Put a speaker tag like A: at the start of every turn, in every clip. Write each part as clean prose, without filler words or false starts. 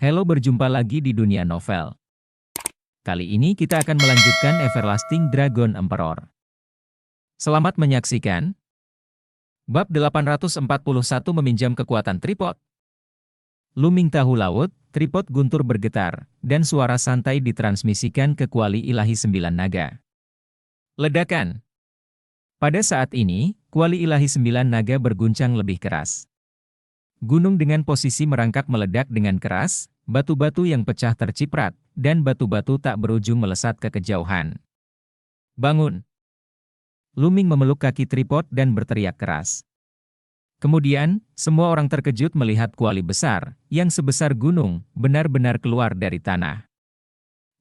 A: Halo, berjumpa lagi di dunia novel. Kali ini kita akan melanjutkan Everlasting Dragon Emperor. Selamat menyaksikan. Bab 841 meminjam kekuatan tripod. Luming tahu laut, tripod guntur bergetar, dan suara santai ditransmisikan ke kuali ilahi 9 naga. Ledakan. Pada saat ini, kuali ilahi 9 naga berguncang lebih keras. Gunung dengan posisi merangkak meledak dengan keras, batu-batu yang pecah terciprat, dan batu-batu tak berujung melesat ke kejauhan. Bangun! Luming memeluk kaki tripod dan berteriak keras. Kemudian, semua orang terkejut melihat kuali besar, yang sebesar gunung, benar-benar keluar dari tanah.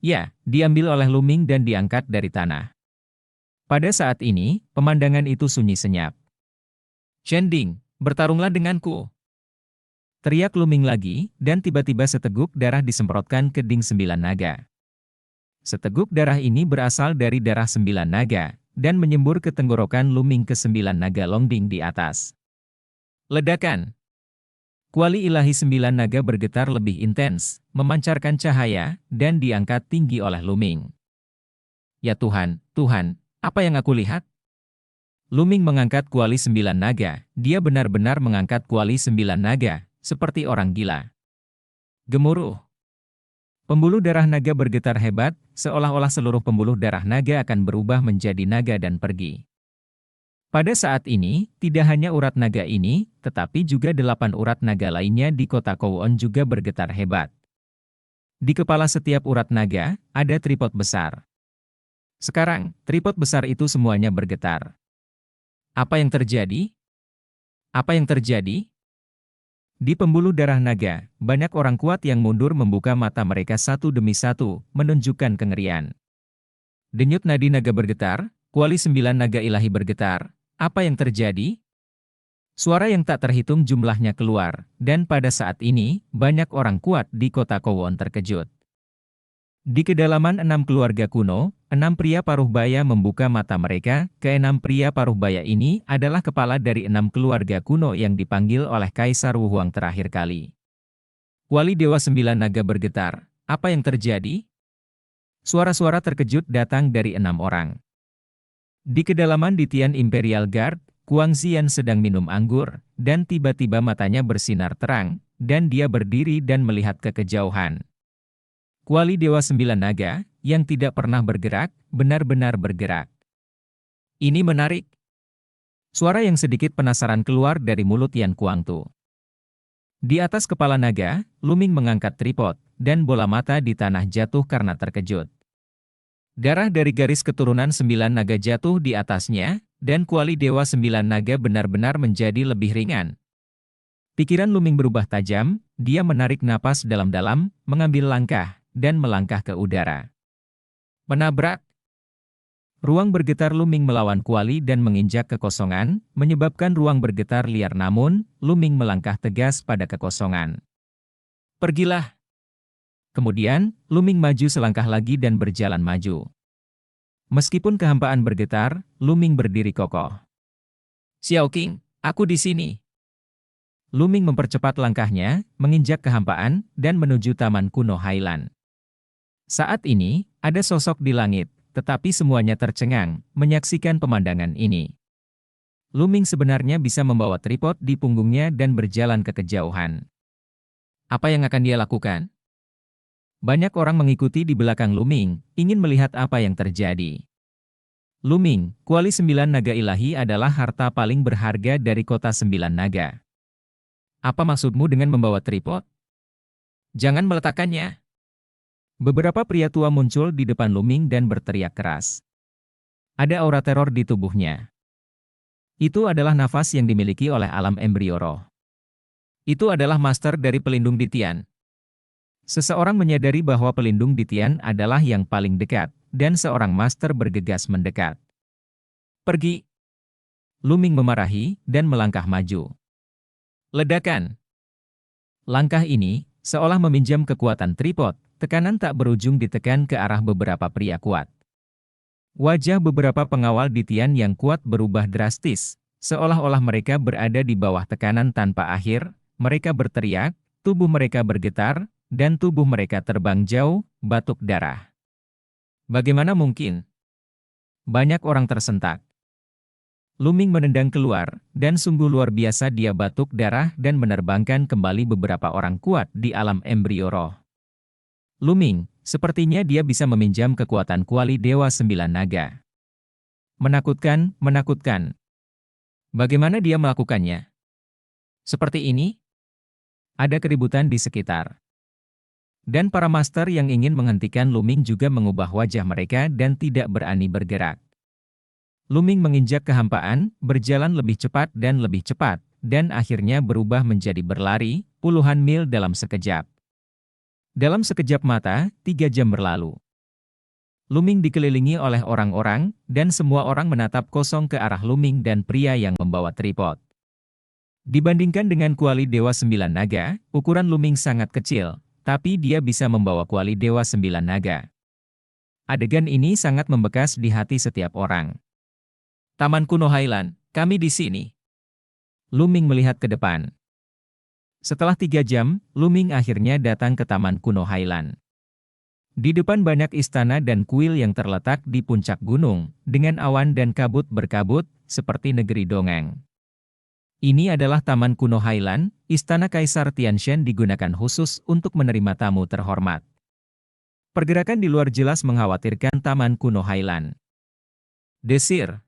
A: Ya, diambil oleh Luming dan diangkat dari tanah. Pada saat ini, pemandangan itu sunyi senyap. Shending, bertarunglah denganku! Teriak Luming lagi, dan tiba-tiba seteguk darah disemprotkan ke ding 9 naga. Seteguk darah ini berasal dari darah 9 naga, dan menyembur ke tenggorokan Luming ke 9 naga Longding di atas. Ledakan. Kuali ilahi 9 naga bergetar lebih intens, memancarkan cahaya, dan diangkat tinggi oleh Luming. Ya Tuhan, Tuhan, apa yang aku lihat? Luming mengangkat kuali 9 naga, dia benar-benar mengangkat kuali 9 naga, seperti orang gila. Gemuruh. Pembuluh darah naga bergetar hebat, seolah-olah seluruh pembuluh darah naga akan berubah menjadi naga dan pergi. Pada saat ini, tidak hanya urat naga ini, tetapi juga 8 urat naga lainnya di kota Kowon juga bergetar hebat. Di kepala setiap urat naga, ada tripod besar. Sekarang, tripod besar itu semuanya bergetar. Apa yang terjadi? Apa yang terjadi? Di pembuluh darah naga, banyak orang kuat yang mundur membuka mata mereka satu demi satu, menunjukkan kengerian. Denyut nadi naga bergetar, kuali 9 naga ilahi bergetar. Apa yang terjadi? Suara yang tak terhitung jumlahnya keluar, dan pada saat ini, banyak orang kuat di kota Kowon terkejut. Di kedalaman 6 keluarga kuno, 6 pria paruh baya membuka mata mereka. Ke-6 pria paruh baya ini adalah kepala dari 6 keluarga kuno yang dipanggil oleh Kaisar Wuhuang terakhir kali. Kuali Dewa 9 Naga bergetar. Apa yang terjadi? Suara-suara terkejut datang dari 6 orang. Di kedalaman di Tian Imperial Guard, Kuang Xian sedang minum anggur, dan tiba-tiba matanya bersinar terang, dan dia berdiri dan melihat ke kejauhan. Kuali Dewa 9 Naga, yang tidak pernah bergerak, benar-benar bergerak. Ini menarik. Suara yang sedikit penasaran keluar dari mulut Yan Kuangtu. Di atas kepala naga, Luming mengangkat tripod, dan bola mata di tanah jatuh karena terkejut. Darah dari garis keturunan 9 naga jatuh di atasnya, dan kuali Dewa 9 Naga benar-benar menjadi lebih ringan. Pikiran Luming berubah tajam, dia menarik napas dalam-dalam, mengambil langkah, dan melangkah ke udara. Menabrak. Ruang bergetar Luming melawan kuali dan menginjak kekosongan, menyebabkan ruang bergetar liar namun, Luming melangkah tegas pada kekosongan. Pergilah. Kemudian, Luming maju selangkah lagi dan berjalan maju. Meskipun kehampaan bergetar, Luming berdiri kokoh. Xiao Qing, aku di sini. Luming mempercepat langkahnya, menginjak kehampaan, dan menuju taman kuno Highland. Saat ini, ada sosok di langit, tetapi semuanya tercengang, menyaksikan pemandangan ini. Luming sebenarnya bisa membawa tripod di punggungnya dan berjalan ke kejauhan. Apa yang akan dia lakukan? Banyak orang mengikuti di belakang Luming, ingin melihat apa yang terjadi. Luming, kuali 9 naga ilahi adalah harta paling berharga dari kota 9 naga. Apa maksudmu dengan membawa tripod? Jangan meletakkannya. Beberapa pria tua muncul di depan Luming dan berteriak keras. Ada aura teror di tubuhnya. Itu adalah nafas yang dimiliki oleh alam embrio roh. Itu adalah master dari pelindung di Tian. Seseorang menyadari bahwa pelindung di Tian adalah yang paling dekat, dan seorang master bergegas mendekat. Pergi! Luming memarahi, dan melangkah maju. Ledakan! Langkah ini, seolah meminjam kekuatan tripod, tekanan tak berujung ditekan ke arah beberapa pria kuat. Wajah beberapa pengawal di Tian yang kuat berubah drastis, seolah-olah mereka berada di bawah tekanan tanpa akhir, mereka berteriak, tubuh mereka bergetar, dan tubuh mereka terbang jauh, batuk darah. Bagaimana mungkin? Banyak orang tersentak. Luming menendang keluar, dan sungguh luar biasa dia batuk darah dan menerbangkan kembali beberapa orang kuat di alam embrio roh. Luming, sepertinya dia bisa meminjam kekuatan kuali Dewa Sembilan Naga. Menakutkan, menakutkan. Bagaimana dia melakukannya? Seperti ini? Ada keributan di sekitar. Dan para master yang ingin menghentikan Luming juga mengubah wajah mereka dan tidak berani bergerak. Luming menginjak kehampaan, berjalan lebih cepat, dan akhirnya berubah menjadi berlari, puluhan mil dalam sekejap. Dalam sekejap mata, 3 jam berlalu. Luming dikelilingi oleh orang-orang, dan semua orang menatap kosong ke arah Luming dan pria yang membawa tripod. Dibandingkan dengan kuali Dewa Sembilan Naga, ukuran Luming sangat kecil, tapi dia bisa membawa kuali Dewa Sembilan Naga. Adegan ini sangat membekas di hati setiap orang. Taman Kuno Highland, kami di sini. Luming melihat ke depan. Setelah 3 jam, Luming akhirnya datang ke Taman Kuno Highland. Di depan banyak istana dan kuil yang terletak di puncak gunung, dengan awan dan kabut berkabut, seperti negeri dongeng. Ini adalah Taman Kuno Highland, istana Kaisar Tianshan digunakan khusus untuk menerima tamu terhormat. Pergerakan di luar jelas mengkhawatirkan Taman Kuno Highland. Desir.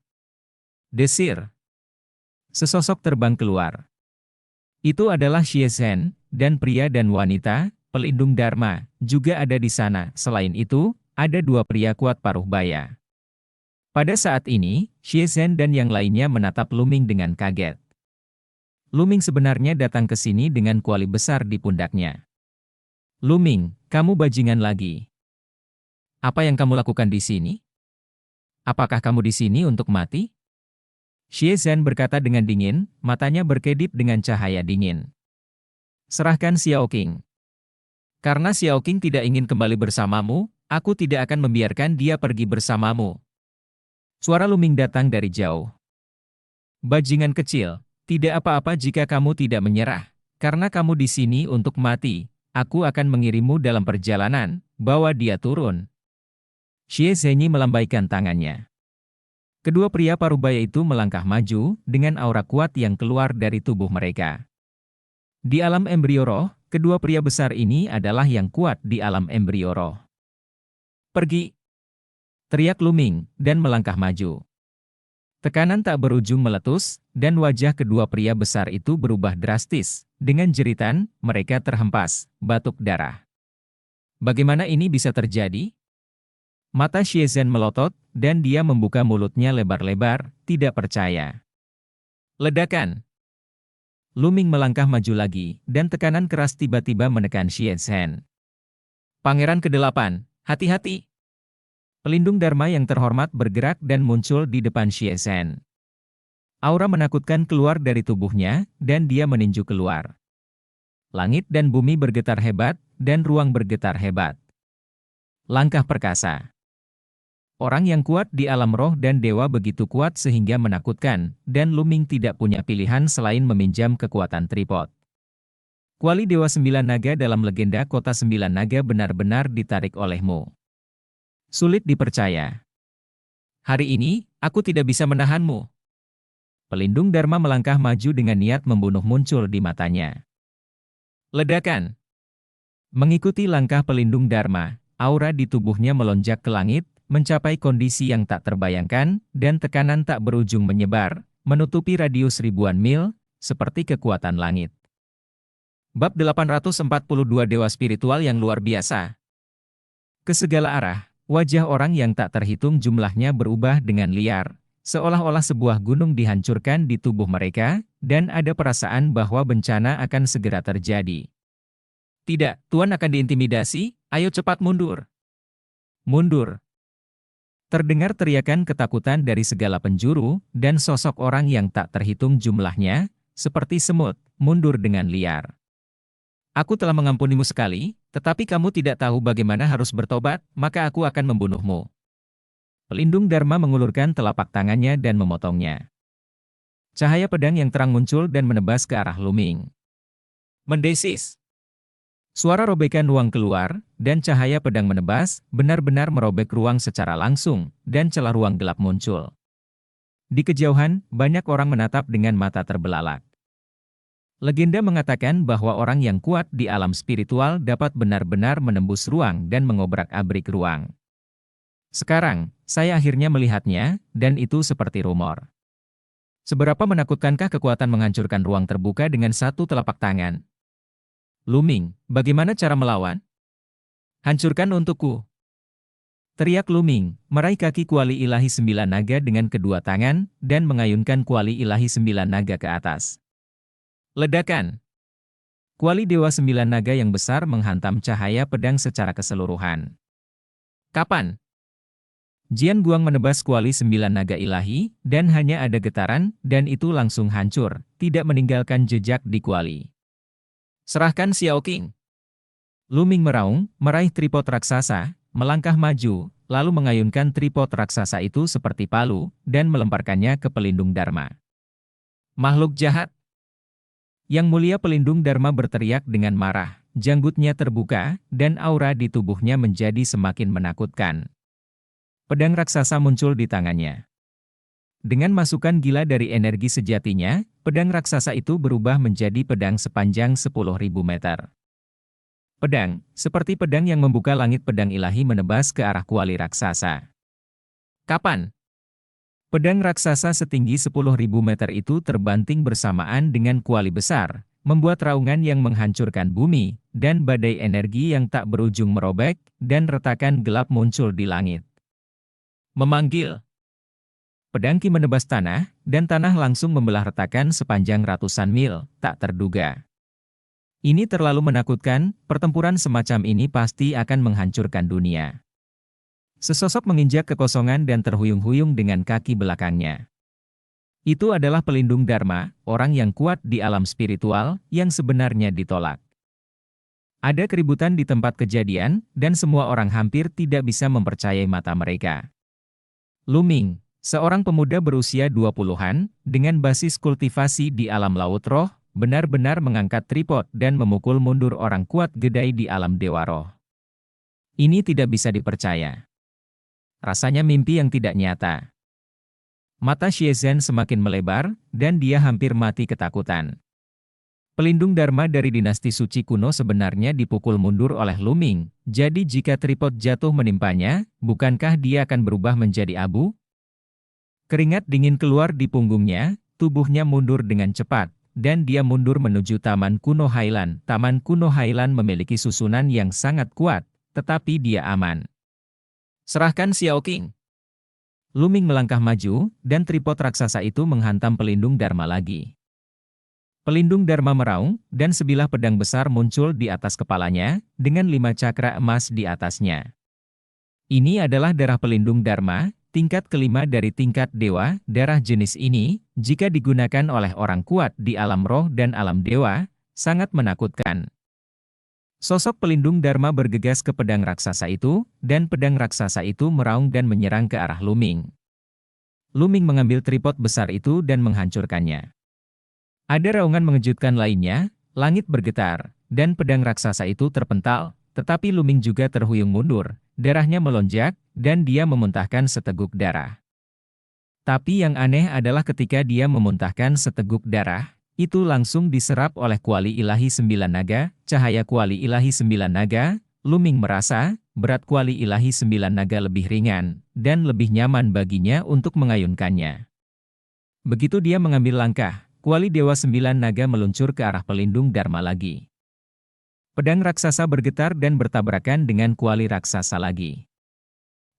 A: Desir. Sesosok terbang keluar. Itu adalah Xie Zhen, dan pria dan wanita, pelindung Dharma, juga ada di sana. Selain itu, ada 2 pria kuat paruh baya. Pada saat ini, Xie Zhen dan yang lainnya menatap Luming dengan kaget. Luming sebenarnya datang ke sini dengan kuali besar di pundaknya. Luming, kamu bajingan lagi. Apa yang kamu lakukan di sini? Apakah kamu di sini untuk mati? Xie Zhen berkata dengan dingin, matanya berkedip dengan cahaya dingin. Serahkan Xiao Qing. Karena Xiao Qing tidak ingin kembali bersamamu, aku tidak akan membiarkan dia pergi bersamamu. Suara Luming datang dari jauh. Bajingan kecil, tidak apa-apa jika kamu tidak menyerah. Karena kamu di sini untuk mati, aku akan mengirimmu dalam perjalanan, bawa dia turun. Xie Zhenyi melambaikan tangannya. Kedua pria parubaya itu melangkah maju, dengan aura kuat yang keluar dari tubuh mereka. Di alam embrio roh, kedua pria besar ini adalah yang kuat di alam embrio roh. Pergi! Teriak Luming, dan melangkah maju. Tekanan tak berujung meletus, dan wajah kedua pria besar itu berubah drastis. Dengan jeritan, mereka terhempas, batuk darah. Bagaimana ini bisa terjadi? Mata Xie Zhen melotot, dan dia membuka mulutnya lebar-lebar, tidak percaya. Ledakan! Luming melangkah maju lagi, dan tekanan keras tiba-tiba menekan Xie Zhen. Pangeran ke-8, hati-hati! Pelindung Dharma yang terhormat bergerak dan muncul di depan Xie Zhen. Aura menakutkan keluar dari tubuhnya, dan dia meninju keluar. Langit dan bumi bergetar hebat, dan ruang bergetar hebat. Langkah perkasa. Orang yang kuat di alam roh dan dewa begitu kuat sehingga menakutkan, dan Luming tidak punya pilihan selain meminjam kekuatan tripod. Kuali Dewa Sembilan Naga dalam legenda Kota Sembilan Naga benar-benar ditarik olehmu. Sulit dipercaya. Hari ini, aku tidak bisa menahanmu. Pelindung Dharma melangkah maju dengan niat membunuh muncul di matanya. Ledakan. Mengikuti langkah pelindung Dharma, aura di tubuhnya melonjak ke langit, mencapai kondisi yang tak terbayangkan, dan tekanan tak berujung menyebar, menutupi radius ribuan mil, seperti kekuatan langit. Bab 842 Dewa Spiritual yang luar biasa. Ke segala arah, wajah orang yang tak terhitung jumlahnya berubah dengan liar, seolah-olah sebuah gunung dihancurkan di tubuh mereka, dan ada perasaan bahwa bencana akan segera terjadi. Tidak, Tuan akan diintimidasi, ayo cepat mundur. Mundur. Terdengar teriakan ketakutan dari segala penjuru, dan sosok orang yang tak terhitung jumlahnya, seperti semut, mundur dengan liar. Aku telah mengampunimu sekali, tetapi kamu tidak tahu bagaimana harus bertobat, maka aku akan membunuhmu. Pelindung Dharma mengulurkan telapak tangannya dan memotongnya. Cahaya pedang yang terang muncul dan menebas ke arah Luming. Mendesis. Suara robekan ruang keluar, dan cahaya pedang menebas, benar-benar merobek ruang secara langsung, dan celah ruang gelap muncul. Di kejauhan, banyak orang menatap dengan mata terbelalak. Legenda mengatakan bahwa orang yang kuat di alam spiritual dapat benar-benar menembus ruang dan mengobrak-abrik ruang. Sekarang, saya akhirnya melihatnya, dan itu seperti rumor. Seberapa menakutkankah kekuatan menghancurkan ruang terbuka dengan satu telapak tangan? Lu Ming, bagaimana cara melawan? Hancurkan untukku. Teriak Lu Ming, meraih kaki kuali ilahi 9 naga dengan kedua tangan, dan mengayunkan kuali ilahi 9 naga ke atas. Ledakan. Kuali Dewa 9 Naga yang besar menghantam cahaya pedang secara keseluruhan. Kapan? Jian Guang menebas kuali 9 naga ilahi, dan hanya ada getaran, dan itu langsung hancur, tidak meninggalkan jejak di kuali. Serahkan Xiao Qing. Lu Ming meraung, meraih tripod raksasa, melangkah maju, lalu mengayunkan tripod raksasa itu seperti palu, dan melemparkannya ke pelindung Dharma. Makhluk jahat! Yang Mulia Pelindung Dharma berteriak dengan marah, janggutnya terbuka, dan aura di tubuhnya menjadi semakin menakutkan. Pedang raksasa muncul di tangannya. Dengan masukan gila dari energi sejatinya, pedang raksasa itu berubah menjadi pedang sepanjang 10.000 meter. Pedang, seperti pedang yang membuka langit pedang ilahi menebas ke arah kuali raksasa. Kapan? Pedang raksasa setinggi 10.000 meter itu terbanting bersamaan dengan kuali besar, membuat raungan yang menghancurkan bumi, dan badai energi yang tak berujung merobek, dan retakan gelap muncul di langit. Memanggil. Pedang Qi menebas tanah, dan tanah langsung membelah retakan sepanjang ratusan mil, tak terduga. Ini terlalu menakutkan, pertempuran semacam ini pasti akan menghancurkan dunia. Sesosok menginjak kekosongan dan terhuyung-huyung dengan kaki belakangnya. Itu adalah pelindung Dharma, orang yang kuat di alam spiritual, yang sebenarnya ditolak. Ada keributan di tempat kejadian, dan semua orang hampir tidak bisa mempercayai mata mereka. Lu Ming, seorang pemuda berusia 20-an, dengan basis kultivasi di alam laut roh, benar-benar mengangkat tripod dan memukul mundur orang kuat gedai di alam dewa roh. Ini tidak bisa dipercaya. Rasanya mimpi yang tidak nyata. Mata Xie Zhen semakin melebar, dan dia hampir mati ketakutan. Pelindung Dharma dari dinasti suci kuno sebenarnya dipukul mundur oleh Lu Ming, jadi jika tripod jatuh menimpanya, bukankah dia akan berubah menjadi abu? Keringat dingin keluar di punggungnya, tubuhnya mundur dengan cepat, dan dia mundur menuju Taman Kuno Hailan. Taman Kuno Hailan memiliki susunan yang sangat kuat, tetapi dia aman. Serahkan Xiao Qing. Lu Ming melangkah maju, dan tripod raksasa itu menghantam pelindung Dharma lagi. Pelindung Dharma meraung, dan sebilah pedang besar muncul di atas kepalanya, dengan 5 cakra emas di atasnya. Ini adalah darah pelindung Dharma, tingkat kelima dari tingkat dewa. Darah jenis ini, jika digunakan oleh orang kuat di alam roh dan alam dewa, sangat menakutkan. Sosok pelindung Dharma bergegas ke pedang raksasa itu, dan pedang raksasa itu meraung dan menyerang ke arah Lu Ming. Lu Ming mengambil tripod besar itu dan menghancurkannya. Ada raungan mengejutkan lainnya, langit bergetar, dan pedang raksasa itu terpental, tetapi Lu Ming juga terhuyung mundur, darahnya melonjak, dan dia memuntahkan seteguk darah. Tapi yang aneh adalah ketika dia memuntahkan seteguk darah, itu langsung diserap oleh kuali ilahi 9 naga, cahaya kuali ilahi 9 naga. Lu Ming merasa, berat kuali ilahi 9 naga lebih ringan, dan lebih nyaman baginya untuk mengayunkannya. Begitu dia mengambil langkah, kuali Dewa 9 Naga meluncur ke arah pelindung Dharma lagi. Pedang raksasa bergetar dan bertabrakan dengan kuali raksasa lagi.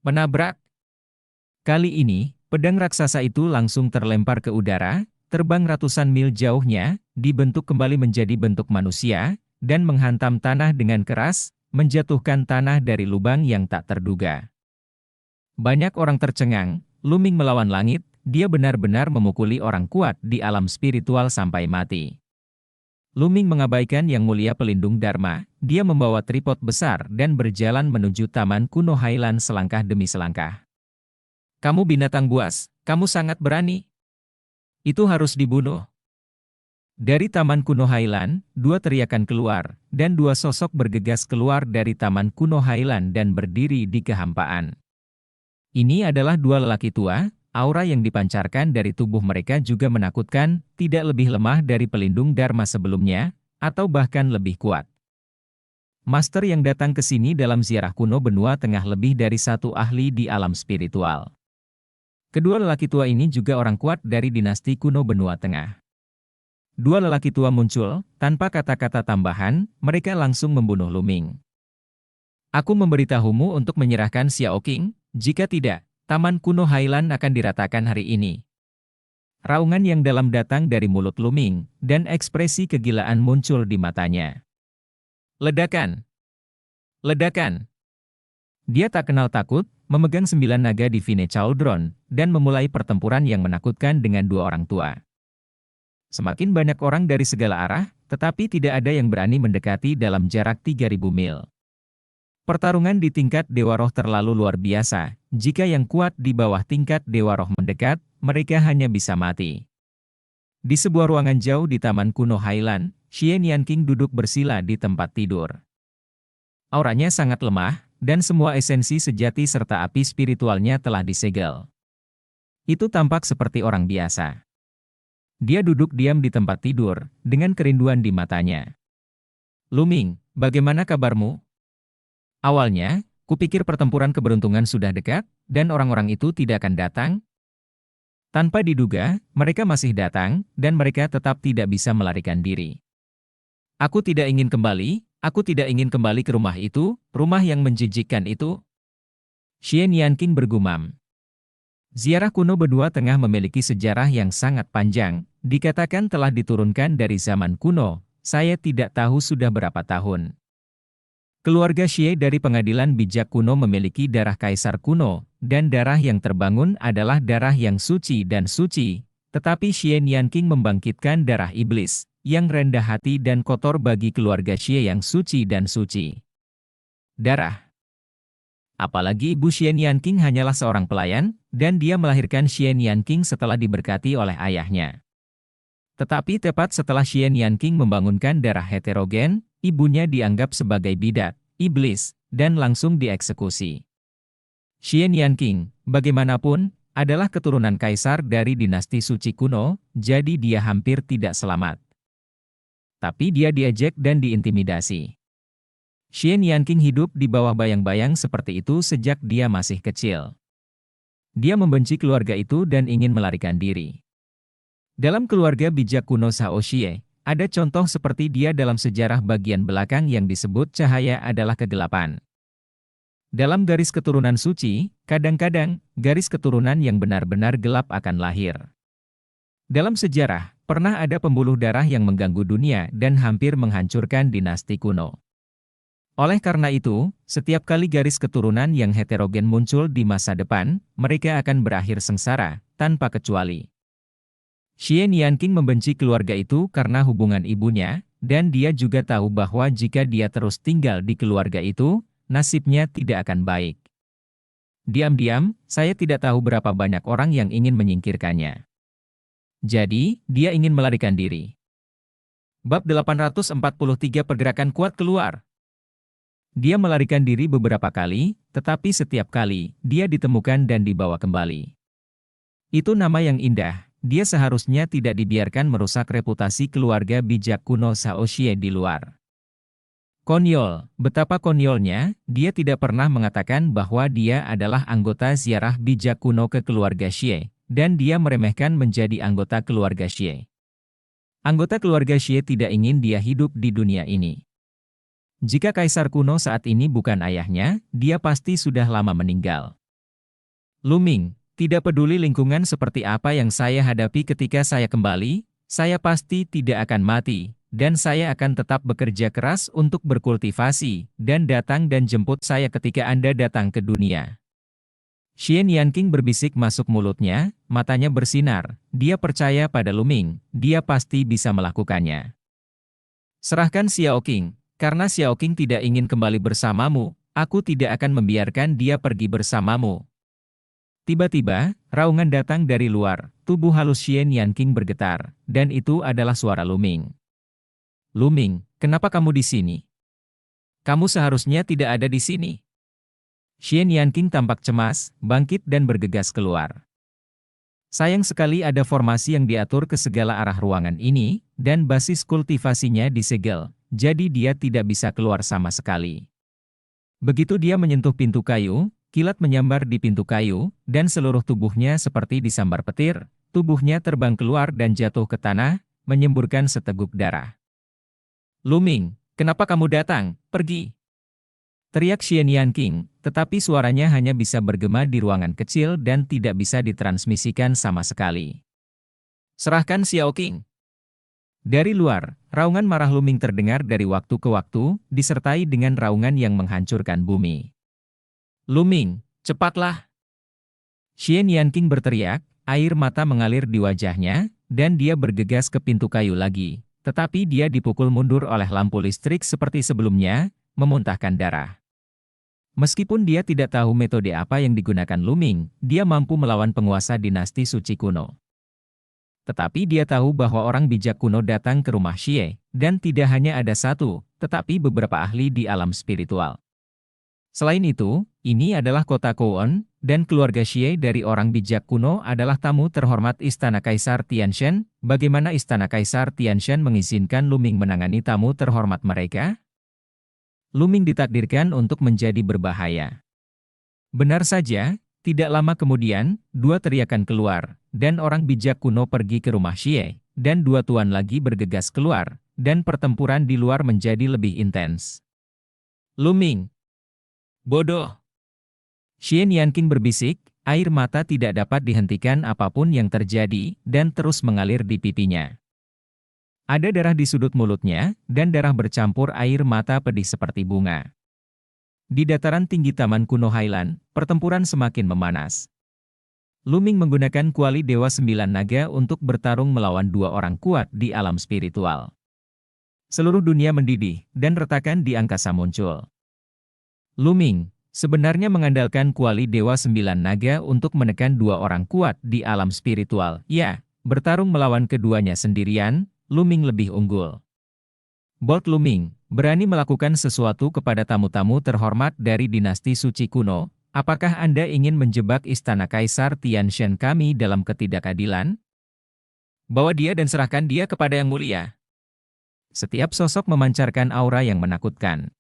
A: Menabrak. Kali ini, pedang raksasa itu langsung terlempar ke udara, terbang ratusan mil jauhnya, dibentuk kembali menjadi bentuk manusia, dan menghantam tanah dengan keras, menjatuhkan tanah dari lubang yang tak terduga. Banyak orang tercengang, Lu Ming melawan langit. Dia benar-benar memukuli orang kuat di alam spiritual sampai mati. Lu Ming mengabaikan Yang Mulia Pelindung Dharma, dia membawa tripod besar dan berjalan menuju Taman Kuno Hailan selangkah demi selangkah. Kamu binatang buas, kamu sangat berani. Itu harus dibunuh. Dari Taman Kuno Highland, dua teriakan keluar, dan dua sosok bergegas keluar dari Taman Kuno Highland dan berdiri di kehampaan. Ini adalah dua lelaki tua, aura yang dipancarkan dari tubuh mereka juga menakutkan, tidak lebih lemah dari pelindung Dharma sebelumnya, atau bahkan lebih kuat. Master yang datang ke sini dalam ziarah kuno benua tengah lebih dari satu ahli di alam spiritual. Kedua lelaki tua ini juga orang kuat dari dinasti kuno benua tengah. Dua lelaki tua muncul, tanpa kata-kata tambahan, mereka langsung membunuh Luming. Aku memberitahumu untuk menyerahkan Xiao Qing, jika tidak, Taman Kuno Highland akan diratakan hari ini. Raungan yang dalam datang dari mulut Luming, dan ekspresi kegilaan muncul di matanya. Ledakan! Ledakan! Dia tak kenal takut, memegang 9 naga Divine Cauldron, dan memulai pertempuran yang menakutkan dengan dua orang tua. Semakin banyak orang dari segala arah, tetapi tidak ada yang berani mendekati dalam jarak 3.000 mil. Pertarungan di tingkat Dewa Roh terlalu luar biasa, jika yang kuat di bawah tingkat Dewa Roh mendekat, mereka hanya bisa mati. Di sebuah ruangan jauh di Taman Kuno Highland, Xie Nianqing duduk bersila di tempat tidur. Auranya sangat lemah, dan semua esensi sejati serta api spiritualnya telah disegel. Itu tampak seperti orang biasa. Dia duduk diam di tempat tidur, dengan kerinduan di matanya. Luming, bagaimana kabarmu? Awalnya, kupikir pertempuran keberuntungan sudah dekat, dan orang-orang itu tidak akan datang. Tanpa diduga, mereka masih datang, dan mereka tetap tidak bisa melarikan diri. Aku tidak ingin kembali ke rumah itu, rumah yang menjijikkan itu. Xie Nianqing bergumam. Ziarah kuno benua tengah memiliki sejarah yang sangat panjang, dikatakan telah diturunkan dari zaman kuno, saya tidak tahu sudah berapa tahun. Keluarga Xie dari pengadilan bijak kuno memiliki darah kaisar kuno, dan darah yang terbangun adalah darah yang suci dan suci, tetapi Xie Nianqing membangkitkan darah iblis, yang rendah hati dan kotor bagi keluarga Xie yang suci dan suci. Darah. Apalagi ibu Xie Nianqing hanyalah seorang pelayan, dan dia melahirkan Xie Nianqing setelah diberkati oleh ayahnya. Tetapi tepat setelah Xie Nianqing membangunkan darah heterogen, ibunya dianggap sebagai bidat, iblis, dan langsung dieksekusi. Xie Nianqing, bagaimanapun, adalah keturunan kaisar dari dinasti suci kuno, jadi dia hampir tidak selamat. Tapi dia diejek dan diintimidasi. Xie Nianqing hidup di bawah bayang-bayang seperti itu sejak dia masih kecil. Dia membenci keluarga itu dan ingin melarikan diri. Dalam keluarga bijak kuno Shao Xie, ada contoh seperti dia dalam sejarah bagian belakang yang disebut cahaya adalah kegelapan. Dalam garis keturunan suci, kadang-kadang, garis keturunan yang benar-benar gelap akan lahir. Dalam sejarah, pernah ada pembuluh darah yang mengganggu dunia dan hampir menghancurkan dinasti kuno. Oleh karena itu, setiap kali garis keturunan yang heterogen muncul di masa depan, mereka akan berakhir sengsara, tanpa kecuali. Xie Nianqing membenci keluarga itu karena hubungan ibunya, dan dia juga tahu bahwa jika dia terus tinggal di keluarga itu, nasibnya tidak akan baik. Diam-diam, saya tidak tahu berapa banyak orang yang ingin menyingkirkannya. Jadi, dia ingin melarikan diri. Bab 843 Pergerakan kuat keluar. Dia melarikan diri beberapa kali, tetapi setiap kali, dia ditemukan dan dibawa kembali. Itu nama yang indah, dia seharusnya tidak dibiarkan merusak reputasi keluarga bijak kuno Shao Xie di luar. Konyol, betapa konyolnya, dia tidak pernah mengatakan bahwa dia adalah anggota ziarah bijak kuno ke keluarga Xie, dan dia meremehkan menjadi anggota keluarga Xie. Anggota keluarga Xie tidak ingin dia hidup di dunia ini. Jika kaisar kuno saat ini bukan ayahnya, dia pasti sudah lama meninggal. Luming, tidak peduli lingkungan seperti apa yang saya hadapi ketika saya kembali, saya pasti tidak akan mati, dan saya akan tetap bekerja keras untuk berkultivasi, dan datang dan jemput saya ketika Anda datang ke dunia. Xie Nianqing berbisik masuk mulutnya, matanya bersinar, dia percaya pada Luming, dia pasti bisa melakukannya. Serahkan Xiao Qing. Karena Xiao Qing tidak ingin kembali bersamamu, aku tidak akan membiarkan dia pergi bersamamu. Tiba-tiba, raungan datang dari luar, tubuh halus Xian Yanqing bergetar, dan itu adalah suara Luming. Luming, kenapa kamu di sini? Kamu seharusnya tidak ada di sini. Xian Yanqing tampak cemas, bangkit dan bergegas keluar. Sayang sekali ada formasi yang diatur ke segala arah ruangan ini, dan basis kultivasinya disegel, jadi dia tidak bisa keluar sama sekali. Begitu dia menyentuh pintu kayu, kilat menyambar di pintu kayu, dan seluruh tubuhnya seperti disambar petir, tubuhnya terbang keluar dan jatuh ke tanah, menyemburkan seteguk darah. Luming, kenapa kamu datang? Pergi! Teriak Xian Yanqing, tetapi suaranya hanya bisa bergema di ruangan kecil dan tidak bisa ditransmisikan sama sekali. Serahkan Xiao Qing. Dari luar, raungan marah Luming terdengar dari waktu ke waktu, disertai dengan raungan yang menghancurkan bumi. Luming, cepatlah! Xian Yanqing berteriak, air mata mengalir di wajahnya, dan dia bergegas ke pintu kayu lagi, tetapi dia dipukul mundur oleh lampu listrik seperti sebelumnya, memuntahkan darah. Meskipun dia tidak tahu metode apa yang digunakan Luming, dia mampu melawan penguasa dinasti suci kuno. Tetapi dia tahu bahwa orang bijak kuno datang ke rumah Xie, dan tidak hanya ada satu, tetapi beberapa ahli di alam spiritual. Selain itu, ini adalah kota Kowon, dan keluarga Xie dari orang bijak kuno adalah tamu terhormat Istana Kaisar Tianshan. Bagaimana Istana Kaisar Tianshan mengizinkan Luming menangani tamu terhormat mereka? Luming ditakdirkan untuk menjadi berbahaya. Benar saja, tidak lama kemudian, dua teriakan keluar, dan orang bijak kuno pergi ke rumah Xie, dan dua tuan lagi bergegas keluar, dan pertempuran di luar menjadi lebih intens. Luming! Bodoh! Xian Yanqing berbisik, air mata tidak dapat dihentikan apapun yang terjadi, dan terus mengalir di pipinya. Ada darah di sudut mulutnya, dan darah bercampur air mata pedih seperti bunga. Di dataran tinggi Taman Kuno Highland, pertempuran semakin memanas. Luming menggunakan kuali Dewa Sembilan Naga untuk bertarung melawan dua orang kuat di alam spiritual. Seluruh dunia mendidih, dan retakan di angkasa muncul. Luming sebenarnya mengandalkan kuali Dewa Sembilan Naga untuk menekan dua orang kuat di alam spiritual. Ya, bertarung melawan keduanya sendirian, Luming lebih unggul. Bold Luming, berani melakukan sesuatu kepada tamu-tamu terhormat dari dinasti suci kuno. Apakah Anda ingin menjebak Istana Kaisar Tianshan kami dalam ketidakadilan? Bawa dia dan serahkan dia kepada Yang Mulia. Setiap sosok memancarkan aura yang menakutkan.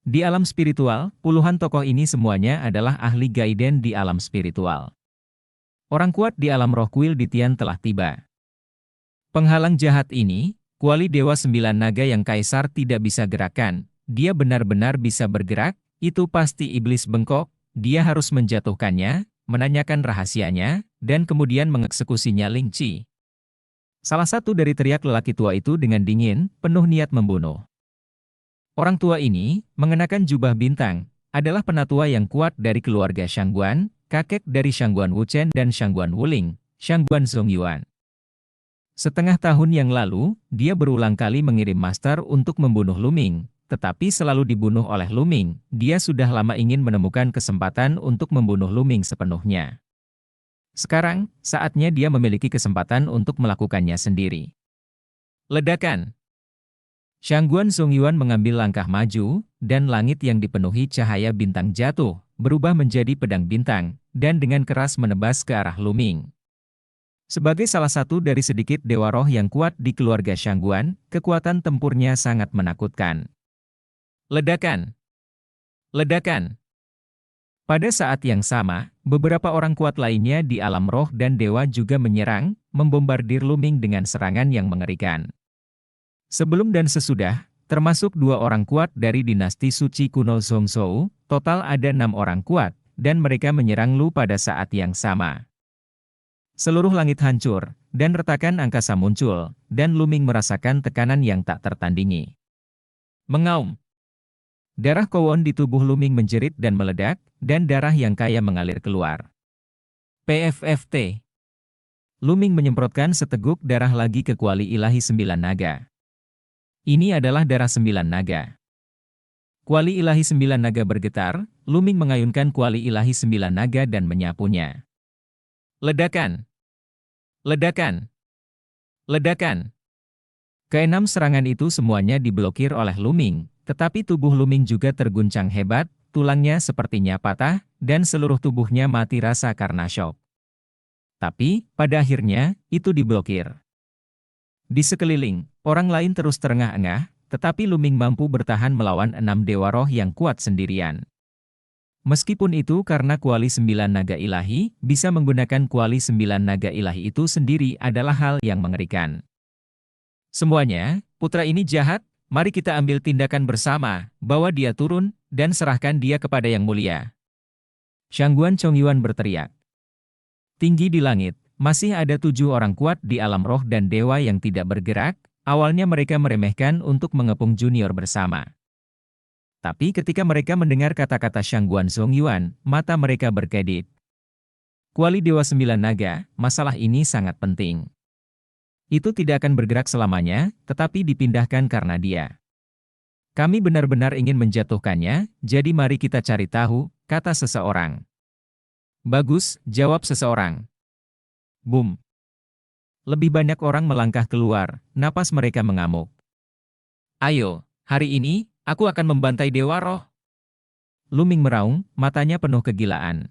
A: Di alam spiritual, puluhan tokoh ini semuanya adalah ahli gaiden di alam spiritual. Orang kuat di alam roh kuil di Tian telah tiba. Penghalang jahat ini, kuali Dewa Sembilan Naga yang Kaisar tidak bisa gerakan, dia benar-benar bisa bergerak, itu pasti iblis bengkok, dia harus menjatuhkannya, menanyakan rahasianya, dan kemudian mengeksekusinya Ling Qi. Salah satu dari teriak lelaki tua itu dengan dingin, penuh niat membunuh. Orang tua ini, mengenakan jubah bintang, adalah penatua yang kuat dari keluarga Shangguan, kakek dari Shangguan Wuchen dan Shangguan Wuling, Shangguan Zongyuan. Setengah tahun yang lalu, dia berulang kali mengirim master untuk membunuh Luming, tetapi selalu dibunuh oleh Luming. Dia sudah lama ingin menemukan kesempatan untuk membunuh Luming sepenuhnya. Sekarang, saatnya dia memiliki kesempatan untuk melakukannya sendiri. Ledakan! Shangguan Zongyuan mengambil langkah maju, dan langit yang dipenuhi cahaya bintang jatuh, berubah menjadi pedang bintang, dan dengan keras menebas ke arah Luming. Sebagai salah satu dari sedikit dewa roh yang kuat di keluarga Shangguan, kekuatan tempurnya sangat menakutkan. Ledakan! Ledakan! Pada saat yang sama, beberapa orang kuat lainnya di alam roh dan dewa juga menyerang, membombardir Luming dengan serangan yang mengerikan. Sebelum dan sesudah, termasuk dua orang kuat dari dinasti suci kuno Zhongzhou, total ada 6 orang kuat, dan mereka menyerang Lu pada saat yang sama. Seluruh langit hancur, dan retakan angkasa muncul, dan Luming merasakan tekanan yang tak tertandingi. Mengaum. Darah Kowon di tubuh Luming menjerit dan meledak, dan darah yang kaya mengalir keluar. PFFT. Luming menyemprotkan seteguk darah lagi ke kuali ilahi 9 naga. Ini adalah darah 9 naga. Kuali ilahi 9 naga bergetar, Luming mengayunkan kuali ilahi 9 naga dan menyapunya. Ledakan! Ledakan! Ledakan! Keenam serangan itu semuanya diblokir oleh Luming, tetapi tubuh Luming juga terguncang hebat, tulangnya sepertinya patah, dan seluruh tubuhnya mati rasa karena syok. Tapi, pada akhirnya, itu diblokir. Di sekeliling, orang lain terus terengah-engah, tetapi Luming mampu bertahan melawan 6 dewa roh yang kuat sendirian. Meskipun itu karena kuali 9 naga ilahi, bisa menggunakan kuali 9 naga ilahi itu sendiri adalah hal yang mengerikan. Semuanya, putra ini jahat, mari kita ambil tindakan bersama, bawa dia turun, dan serahkan dia kepada Yang Mulia. Shangguan Chongyuan berteriak. Tinggi di langit, masih ada 7 orang kuat di alam roh dan dewa yang tidak bergerak. Awalnya mereka meremehkan untuk mengepung junior bersama. Tapi ketika mereka mendengar kata-kata Shangguan Chongyuan, mata mereka berkedip. Kuali Dewa 9 Naga, masalah ini sangat penting. Itu tidak akan bergerak selamanya, tetapi dipindahkan karena dia. Kami benar-benar ingin menjatuhkannya, jadi mari kita cari tahu, kata seseorang. Bagus, jawab seseorang. Boom. Lebih banyak orang melangkah keluar, napas mereka mengamuk. Ayo, hari ini, aku akan membantai Dewa Roh. Luming meraung, matanya penuh kegilaan.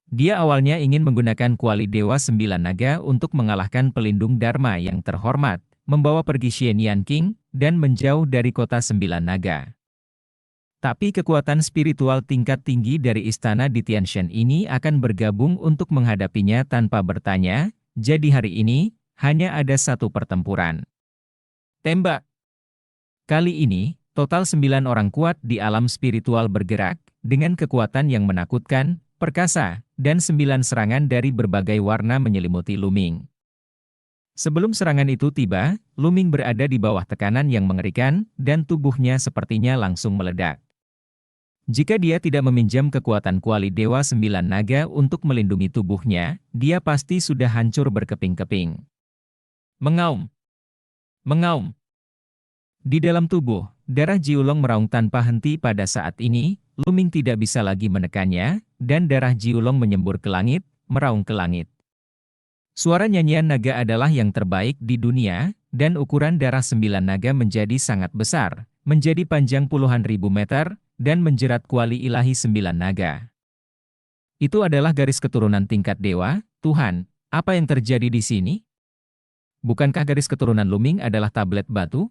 A: Dia awalnya ingin menggunakan kuali Dewa 9 Naga untuk mengalahkan pelindung Dharma yang terhormat, membawa pergi Xianyan King, dan menjauh dari kota 9 Naga. Tapi kekuatan spiritual tingkat tinggi dari istana di Tianshan ini akan bergabung untuk menghadapinya tanpa bertanya. Jadi hari ini, hanya ada satu pertempuran. Tembak! Kali ini, total 9 orang kuat di alam spiritual bergerak, dengan kekuatan yang menakutkan, perkasa, dan 9 serangan dari berbagai warna menyelimuti Luming. Sebelum serangan itu tiba, Luming berada di bawah tekanan yang mengerikan, dan tubuhnya sepertinya langsung meledak. Jika dia tidak meminjam kekuatan kuali Dewa 9 Naga untuk melindungi tubuhnya, dia pasti sudah hancur berkeping-keping. Mengaum! Mengaum! Di dalam tubuh, darah Jiulong meraung tanpa henti pada saat ini, Luming tidak bisa lagi menekannya, dan darah Jiulong menyembur ke langit, meraung ke langit. Suara nyanyian naga adalah yang terbaik di dunia, dan ukuran darah 9 naga menjadi sangat besar, menjadi panjang puluhan ribu meter, dan menjerat kuali ilahi 9 naga. Itu adalah garis keturunan tingkat dewa. Tuhan, apa yang terjadi di sini? Bukankah garis keturunan Luming adalah tablet batu?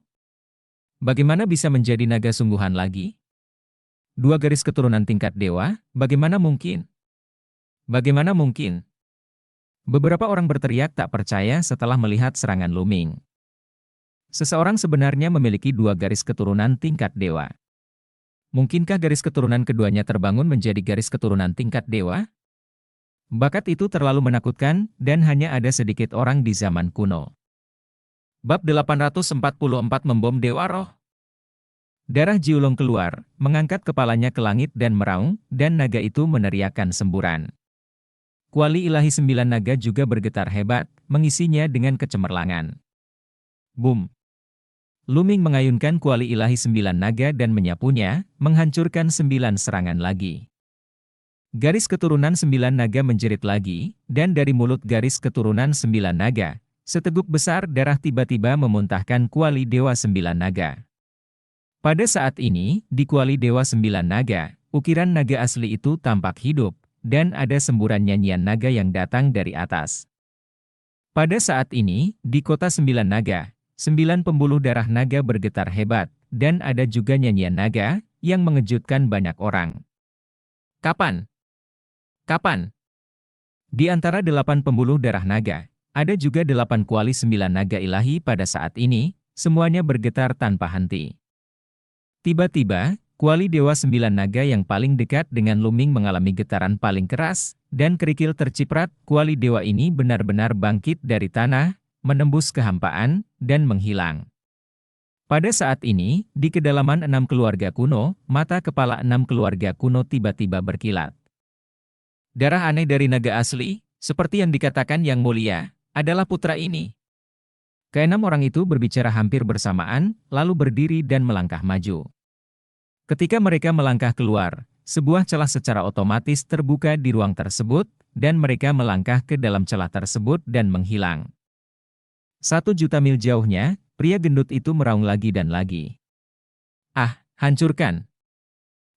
A: Bagaimana bisa menjadi naga sungguhan lagi? 2 garis keturunan tingkat dewa, bagaimana mungkin? Bagaimana mungkin? Beberapa orang berteriak tak percaya setelah melihat serangan Luming. Seseorang sebenarnya memiliki 2 garis keturunan tingkat dewa. Mungkinkah garis keturunan keduanya terbangun menjadi garis keturunan tingkat dewa? Bakat itu terlalu menakutkan, dan hanya ada sedikit orang di zaman kuno. Bab 844 Membom Dewa Roh. Darah Jiulong keluar, mengangkat kepalanya ke langit dan meraung, dan naga itu meneriakkan semburan. Kuali ilahi 9 naga juga bergetar hebat, mengisinya dengan kecemerlangan. Boom! Luming mengayunkan kuali ilahi 9 naga dan menyapunya, menghancurkan 9 serangan lagi. Garis keturunan 9 naga menjerit lagi, dan dari mulut garis keturunan 9 naga, seteguk besar darah tiba-tiba memuntahkan kuali Dewa 9 Naga. Pada saat ini, di kuali Dewa 9 Naga, ukiran naga asli itu tampak hidup, dan ada semburan nyanyian naga yang datang dari atas. Pada saat ini, di kota 9 naga, 9 pembuluh darah naga bergetar hebat, dan ada juga nyanyian naga, yang mengejutkan banyak orang. Kapan? Kapan? Di antara 8 pembuluh darah naga, ada juga 8 kuali 9 naga ilahi pada saat ini, semuanya bergetar tanpa henti. Tiba-tiba, kuali Dewa 9 Naga yang paling dekat dengan Luming mengalami getaran paling keras, dan kerikil terciprat. Kuali Dewa ini benar-benar bangkit dari tanah, menembus kehampaan, dan menghilang. Pada saat ini, di kedalaman 6 keluarga kuno, mata kepala 6 keluarga kuno tiba-tiba berkilat. Darah aneh dari naga asli, seperti yang dikatakan Yang Mulia, adalah putra ini. Keenam orang itu berbicara hampir bersamaan, lalu berdiri dan melangkah maju. Ketika mereka melangkah keluar, sebuah celah secara otomatis terbuka di ruang tersebut, dan mereka melangkah ke dalam celah tersebut dan menghilang. 1 juta mil jauhnya, pria gendut itu meraung lagi dan lagi. Ah, hancurkan!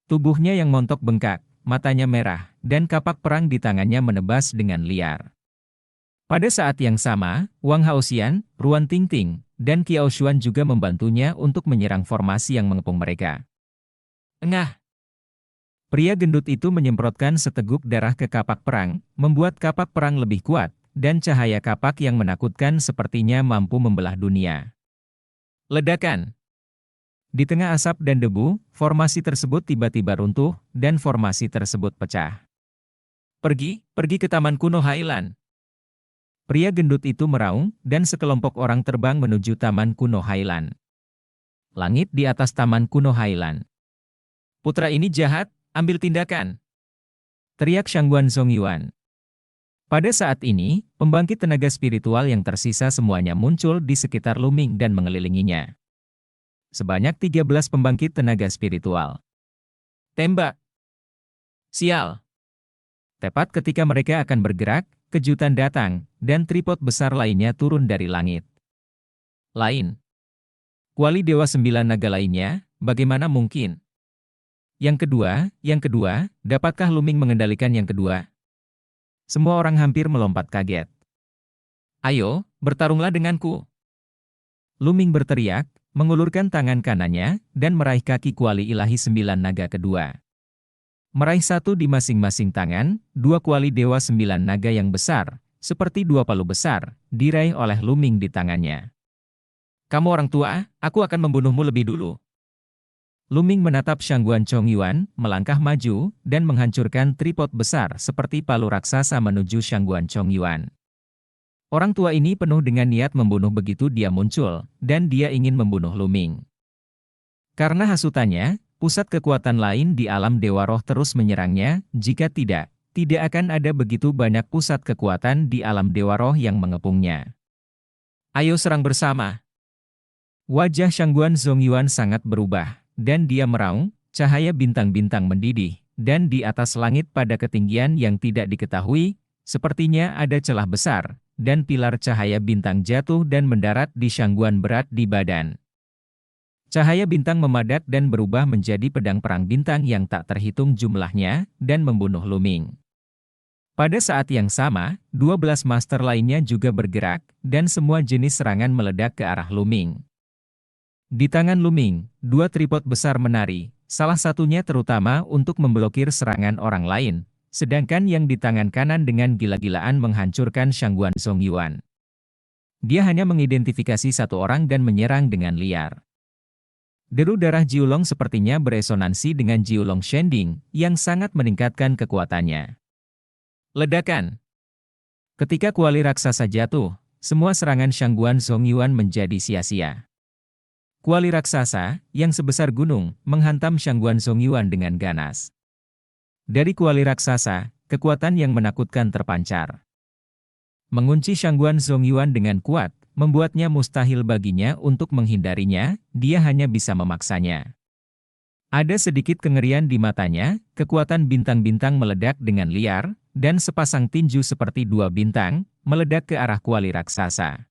A: Tubuhnya yang montok bengkak, matanya merah, dan kapak perang di tangannya menebas dengan liar. Pada saat yang sama, Wang Haoxian, Ruan Tingting, dan Qiao Xuan juga membantunya untuk menyerang formasi yang mengepung mereka. Engah! Pria gendut itu menyemprotkan seteguk darah ke kapak perang, membuat kapak perang lebih kuat, dan cahaya kapak yang menakutkan sepertinya mampu membelah dunia. Ledakan! Di tengah asap dan debu, formasi tersebut tiba-tiba runtuh, dan formasi tersebut pecah. Pergi ke Taman Kuno Hailan. Pria gendut itu meraung, dan sekelompok orang terbang menuju Taman Kuno Hailan. Langit di atas Taman Kuno Hailan. Putra ini jahat, ambil tindakan! Teriak Shangguan Zongyuan. Pada saat ini, pembangkit tenaga spiritual yang tersisa semuanya muncul di sekitar Luming dan mengelilinginya. Sebanyak 13 pembangkit tenaga spiritual. Tembak! Sial! Tepat ketika mereka akan bergerak, kejutan datang, dan tripod besar lainnya turun dari langit. Kuali Dewa 9 Naga lainnya, bagaimana mungkin? Yang kedua, dapatkah Luming mengendalikan yang kedua? Semua orang hampir melompat kaget. Ayo, bertarunglah denganku! Luming berteriak, mengulurkan tangan kanannya, dan meraih kaki kuali ilahi 9 naga kedua. Meraih satu di masing-masing tangan, 2 kuali Dewa 9 Naga yang besar, seperti 2 palu besar, diraih oleh Luming di tangannya. Kamu orang tua, aku akan membunuhmu lebih dulu. Luming menatap Shangguan Chongyuan, melangkah maju, dan menghancurkan tripod besar seperti palu raksasa menuju Shangguan Chongyuan. Orang tua ini penuh dengan niat membunuh begitu dia muncul, dan dia ingin membunuh Luming. Karena hasutannya, pusat kekuatan lain di alam Dewa Roh terus menyerangnya, jika tidak akan ada begitu banyak pusat kekuatan di alam Dewa Roh yang mengepungnya. Ayo serang bersama! Wajah Shangguan Zongyuan sangat berubah, dan dia meraung, cahaya bintang-bintang mendidih, dan di atas langit pada ketinggian yang tidak diketahui, sepertinya ada celah besar, dan pilar cahaya bintang jatuh dan mendarat di Shangguan berat di badan. Cahaya bintang memadat dan berubah menjadi pedang perang bintang yang tak terhitung jumlahnya, dan membunuh Luming. Pada saat yang sama, 12 master lainnya juga bergerak, dan semua jenis serangan meledak ke arah Luming. Di tangan Luming, 2 tripod besar menari, salah satunya terutama untuk memblokir serangan orang lain, sedangkan yang di tangan kanan dengan gila-gilaan menghancurkan Shangguan Zongyuan. Dia hanya mengidentifikasi satu orang dan menyerang dengan liar. Deru darah Jiulong sepertinya beresonansi dengan Jiulong Shending, yang sangat meningkatkan kekuatannya. Ledakan! Ketika kuali raksasa jatuh, semua serangan Shangguan Zongyuan menjadi sia-sia. Kuali raksasa, yang sebesar gunung, menghantam Shangguan Zongyuan dengan ganas. Dari kuali raksasa, kekuatan yang menakutkan terpancar. Mengunci Shangguan Zongyuan dengan kuat, membuatnya mustahil baginya untuk menghindarinya, dia hanya bisa memaksanya. Ada sedikit kengerian di matanya, kekuatan bintang-bintang meledak dengan liar, dan sepasang tinju seperti 2 bintang, meledak ke arah kuali raksasa.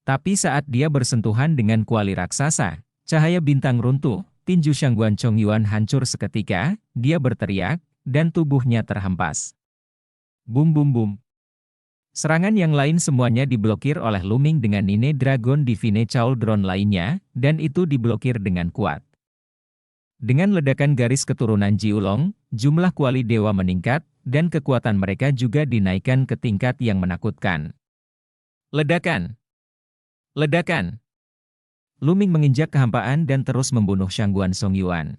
A: Tapi saat dia bersentuhan dengan kuali raksasa, cahaya bintang runtuh, tinju Shangguan Chongyuan hancur seketika, dia berteriak, dan tubuhnya terhempas. Bum bum bum. Serangan yang lain semuanya diblokir oleh Luming dengan Nine Dragon Divine Chauldron lainnya, dan itu diblokir dengan kuat. Dengan ledakan garis keturunan Jiulong, jumlah kuali dewa meningkat, dan kekuatan mereka juga dinaikkan ke tingkat yang menakutkan. Ledakan! Ledakan! Luming menginjak kehampaan dan terus membunuh Shangguan Zongyuan.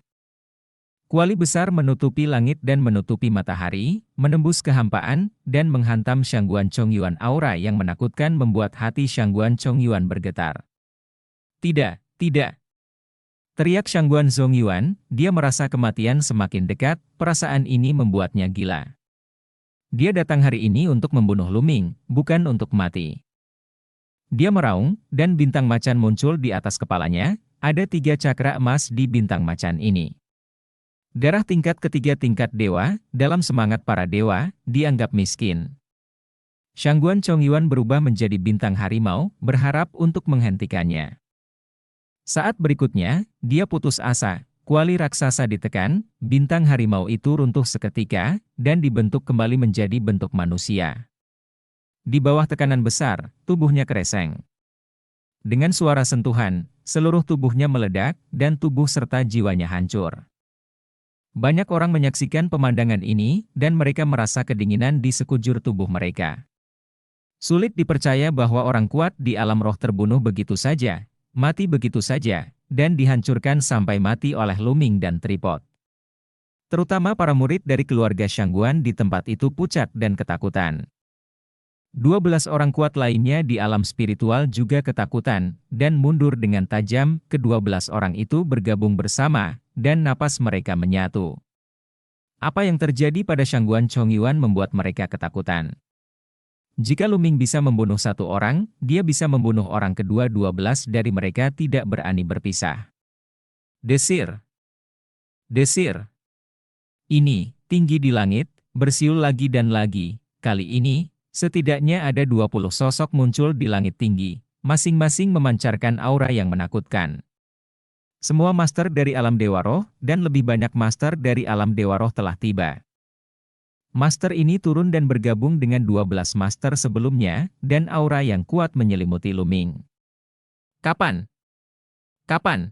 A: Kuali besar menutupi langit dan menutupi matahari, menembus kehampaan, dan menghantam Shangguan Chongyuan. Aura yang menakutkan membuat hati Shangguan Chongyuan bergetar. Tidak, tidak! Teriak Shangguan Zongyuan, dia merasa kematian semakin dekat, perasaan ini membuatnya gila. Dia datang hari ini untuk membunuh Luming, bukan untuk mati. Dia meraung, dan bintang macan muncul di atas kepalanya, ada 3 cakra emas di bintang macan ini. Darah tingkat ketiga tingkat dewa, dalam semangat para dewa, dianggap miskin. Shangguan Chongyuan berubah menjadi bintang harimau, berharap untuk menghentikannya. Saat berikutnya, dia putus asa, kuali raksasa ditekan, bintang harimau itu runtuh seketika, dan dibentuk kembali menjadi bentuk manusia. Di bawah tekanan besar, tubuhnya kereseng. Dengan suara sentuhan, seluruh tubuhnya meledak, dan tubuh serta jiwanya hancur. Banyak orang menyaksikan pemandangan ini, dan mereka merasa kedinginan di sekujur tubuh mereka. Sulit dipercaya bahwa orang kuat di alam roh terbunuh begitu saja, mati begitu saja, dan dihancurkan sampai mati oleh Luming dan Tripod. Terutama para murid dari keluarga Shangguan di tempat itu pucat dan ketakutan. 12 orang kuat lainnya di alam spiritual juga ketakutan, dan mundur dengan tajam. Ke-12 orang itu bergabung bersama, dan napas mereka menyatu. Apa yang terjadi pada Shangguan Chongyuan membuat mereka ketakutan. Jika Luming bisa membunuh satu orang, dia bisa membunuh orang kedua. 12 dari mereka tidak berani berpisah. Desir. Desir. Ini, tinggi di langit, bersiul lagi dan lagi. Kali ini, setidaknya ada 20 sosok muncul di langit tinggi, masing-masing memancarkan aura yang menakutkan. Semua master dari alam Dewa Roh, dan lebih banyak master dari alam Dewa Roh telah tiba. Master ini turun dan bergabung dengan 12 master sebelumnya, dan aura yang kuat menyelimuti Luming. Kapan? Kapan?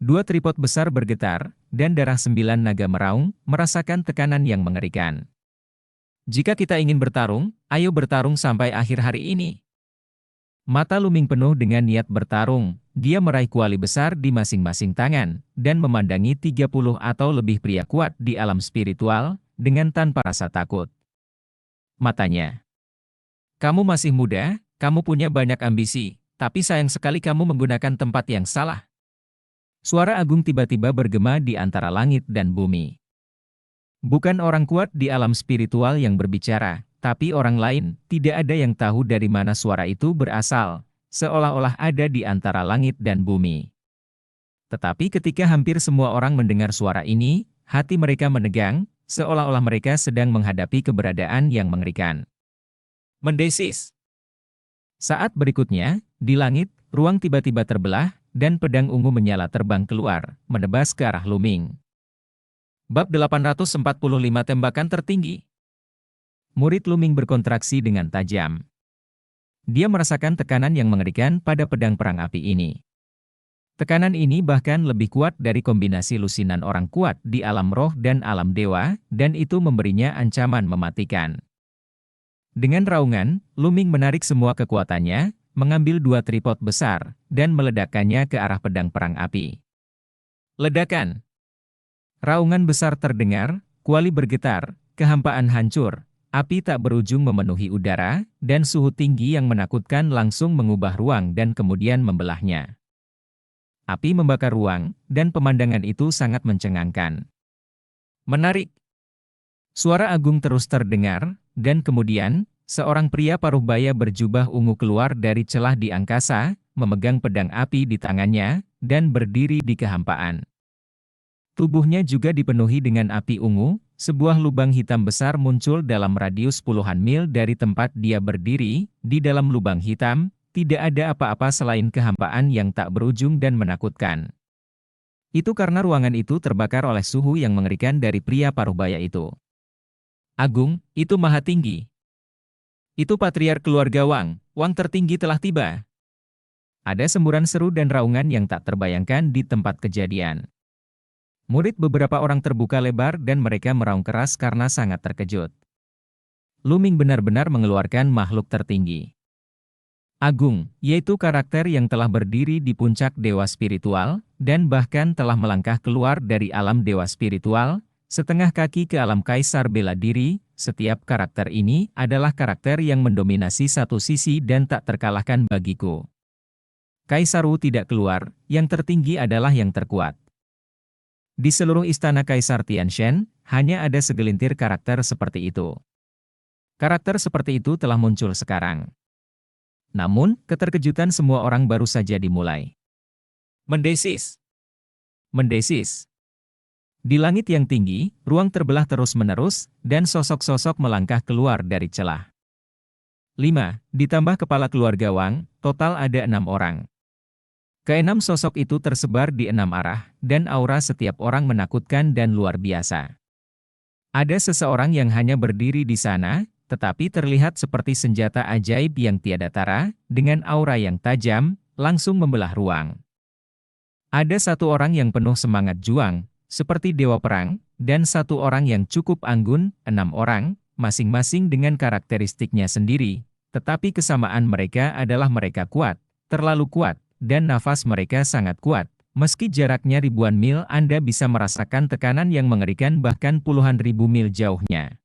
A: Dua tripod besar bergetar, dan darah 9 naga meraung, merasakan tekanan yang mengerikan. Jika kita ingin bertarung, ayo bertarung sampai akhir hari ini. Mata Luming penuh dengan niat bertarung, dia meraih kuali besar di masing-masing tangan, dan memandangi 30 atau lebih pria kuat di alam spiritual, dengan tanpa rasa takut. Matanya. Kamu masih muda, kamu punya banyak ambisi, tapi sayang sekali kamu menggunakan tempat yang salah. Suara agung tiba-tiba bergema di antara langit dan bumi. Bukan orang kuat di alam spiritual yang berbicara, tapi orang lain. Tidak ada yang tahu dari mana suara itu berasal, seolah-olah ada di antara langit dan bumi. Tetapi ketika hampir semua orang mendengar suara ini, hati mereka menegang, seolah-olah mereka sedang menghadapi keberadaan yang mengerikan. Mendesis. Saat berikutnya, di langit, ruang tiba-tiba terbelah, dan pedang ungu menyala terbang keluar, menebas ke arah Luming. Bab 845 Tembakan Tertinggi. Murid Luming berkontraksi dengan tajam. Dia merasakan tekanan yang mengerikan pada pedang perang api ini. Tekanan ini bahkan lebih kuat dari kombinasi lusinan orang kuat di alam roh dan alam dewa, dan itu memberinya ancaman mematikan. Dengan raungan, Luming menarik semua kekuatannya, mengambil 2 tripod besar, dan meledakkannya ke arah pedang perang api. Ledakan. Raungan besar terdengar, kuali bergetar, kehampaan hancur, api tak berujung memenuhi udara, dan suhu tinggi yang menakutkan langsung mengubah ruang dan kemudian membelahnya. Api membakar ruang, dan pemandangan itu sangat mencengangkan. Menarik. Suara agung terus terdengar, dan kemudian, seorang pria paruh baya berjubah ungu keluar dari celah di angkasa, memegang pedang api di tangannya, dan berdiri di kehampaan. Tubuhnya juga dipenuhi dengan api ungu, sebuah lubang hitam besar muncul dalam radius puluhan mil dari tempat dia berdiri. Di dalam lubang hitam, tidak ada apa-apa selain kehampaan yang tak berujung dan menakutkan. Itu karena ruangan itu terbakar oleh suhu yang mengerikan dari pria paruhbaya itu. Agung, itu maha tinggi. Itu patriark keluarga Wang, Wang tertinggi telah tiba. Ada semburan seru dan raungan yang tak terbayangkan di tempat kejadian. Murid beberapa orang terbuka lebar dan mereka meraung keras karena sangat terkejut. Luming benar-benar mengeluarkan makhluk tertinggi. Agung, yaitu karakter yang telah berdiri di puncak dewa spiritual, dan bahkan telah melangkah keluar dari alam dewa spiritual, setengah kaki ke alam kaisar bela diri. Setiap karakter ini adalah karakter yang mendominasi satu sisi dan tak terkalahkan bagiku. Kaisar Wu tidak keluar, yang tertinggi adalah yang terkuat. Di seluruh istana Kaisar Tianshan, hanya ada segelintir karakter seperti itu. Karakter seperti itu telah muncul sekarang. Namun, keterkejutan semua orang baru saja dimulai. Mendesis. Mendesis. Di langit yang tinggi, ruang terbelah terus-menerus, dan sosok-sosok melangkah keluar dari celah. 5. Ditambah kepala keluarga Wang, total ada 6 orang. Keenam sosok itu tersebar di 6 arah, dan aura setiap orang menakutkan dan luar biasa. Ada seseorang yang hanya berdiri di sana, tetapi terlihat seperti senjata ajaib yang tiada tara, dengan aura yang tajam, langsung membelah ruang. Ada satu orang yang penuh semangat juang, seperti dewa perang, dan satu orang yang cukup anggun, 6 orang, masing-masing dengan karakteristiknya sendiri, tetapi kesamaan mereka adalah mereka kuat, terlalu kuat, dan nafas mereka sangat kuat. Meski jaraknya ribuan mil, Anda bisa merasakan tekanan yang mengerikan bahkan puluhan ribu mil jauhnya.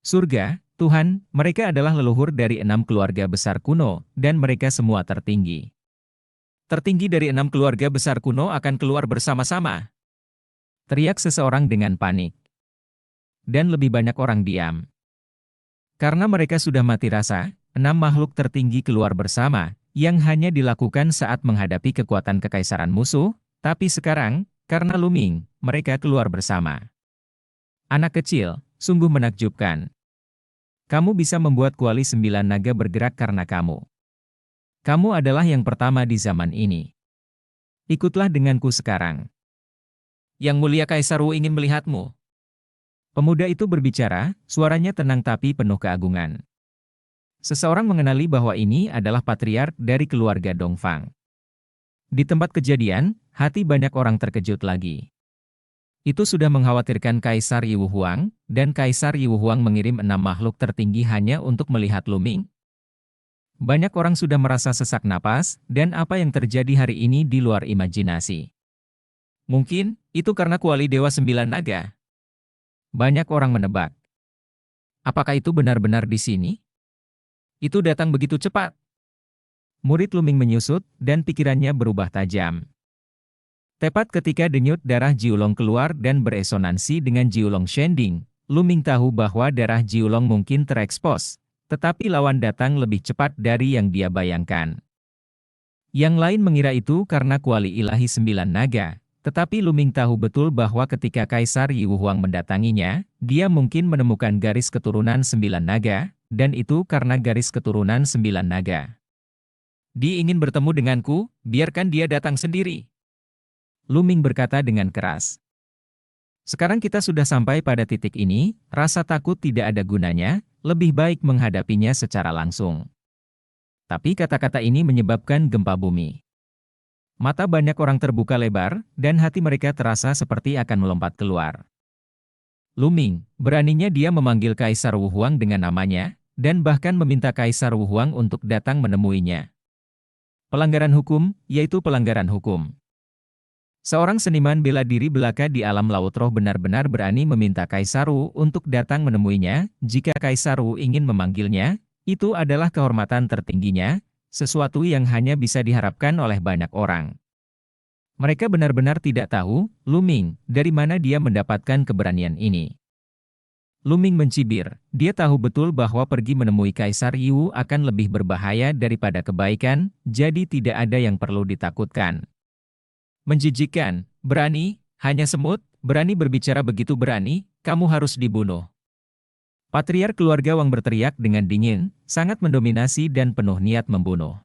A: Surga, Tuhan, mereka adalah leluhur dari 6 keluarga besar kuno, dan mereka semua tertinggi. Tertinggi dari 6 keluarga besar kuno akan keluar bersama-sama. Teriak seseorang dengan panik. Dan lebih banyak orang diam. Karena mereka sudah mati rasa, 6 makhluk tertinggi keluar bersama, yang hanya dilakukan saat menghadapi kekuatan kekaisaran musuh, tapi sekarang, karena Lu Ming, mereka keluar bersama. Anak kecil, sungguh menakjubkan. Kamu bisa membuat kuali 9 naga bergerak karena kamu. Kamu adalah yang pertama di zaman ini. Ikutlah denganku sekarang. Yang mulia Kaisar Wu ingin melihatmu. Pemuda itu berbicara, suaranya tenang tapi penuh keagungan. Seseorang mengenali bahwa ini adalah patriark dari keluarga Dongfang. Di tempat kejadian, hati banyak orang terkejut lagi. Itu sudah mengkhawatirkan Kaisar Yi Wuhuang, dan Kaisar Yi Wuhuang mengirim 6 makhluk tertinggi hanya untuk melihat Lu Ming. Banyak orang sudah merasa sesak napas, dan apa yang terjadi hari ini di luar imajinasi. Mungkin, itu karena kuali Dewa 9 Naga. Banyak orang menebak. Apakah itu benar-benar di sini? Itu datang begitu cepat. Murid Lu Ming menyusut, dan pikirannya berubah tajam. Tepat ketika denyut darah Jiulong keluar dan beresonansi dengan Jiulong Shending, Lu Ming tahu bahwa darah Jiulong mungkin terekspos. Tetapi lawan datang lebih cepat dari yang dia bayangkan. Yang lain mengira itu karena kuali ilahi 9 naga, tetapi Lu Ming tahu betul bahwa ketika Kaisar Yi Wuhuang mendatanginya, dia mungkin menemukan garis keturunan 9 naga, dan itu karena garis keturunan 9 naga. Dia ingin bertemu denganku, biarkan dia datang sendiri. Lu Ming berkata dengan keras. Sekarang kita sudah sampai pada titik ini, rasa takut tidak ada gunanya, lebih baik menghadapinya secara langsung. Tapi kata-kata ini menyebabkan gempa bumi. Mata banyak orang terbuka lebar, dan hati mereka terasa seperti akan melompat keluar. Lu Ming, beraninya dia memanggil Kaisar Wuhuang dengan namanya, dan bahkan meminta Kaisar Wuhuang untuk datang menemuinya. Pelanggaran hukum, yaitu pelanggaran hukum. Seorang seniman bela diri belaka di alam laut roh benar-benar berani meminta Kaisar Wu untuk datang menemuinya. Jika Kaisar Wu ingin memanggilnya, itu adalah kehormatan tertingginya, sesuatu yang hanya bisa diharapkan oleh banyak orang. Mereka benar-benar tidak tahu, Lu Ming, dari mana dia mendapatkan keberanian ini. Lu Ming mencibir, dia tahu betul bahwa pergi menemui Kaisar Yu akan lebih berbahaya daripada kebaikan, jadi tidak ada yang perlu ditakutkan. Menjijikkan, berani, hanya semut, berani berbicara begitu berani, kamu harus dibunuh. Patriark keluarga Wang berteriak dengan dingin, sangat mendominasi dan penuh niat membunuh.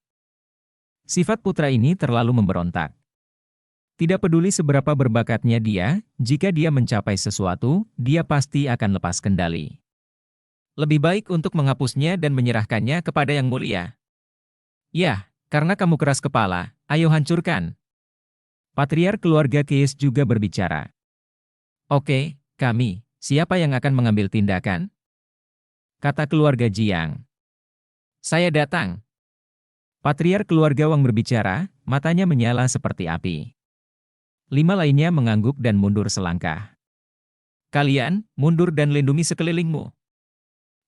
A: Sifat putra ini terlalu memberontak. Tidak peduli seberapa berbakatnya dia, jika dia mencapai sesuatu, dia pasti akan lepas kendali. Lebih baik untuk menghapusnya dan menyerahkannya kepada Yang Mulia. Ya, karena kamu keras kepala, ayo hancurkan. Patriark keluarga Keis juga berbicara. Oke, kami, siapa yang akan mengambil tindakan? Kata keluarga Jiang. Saya datang. Patriark keluarga Wang berbicara, matanya menyala seperti api. 5 lainnya mengangguk dan mundur selangkah. Kalian, mundur dan lindungi sekelilingmu.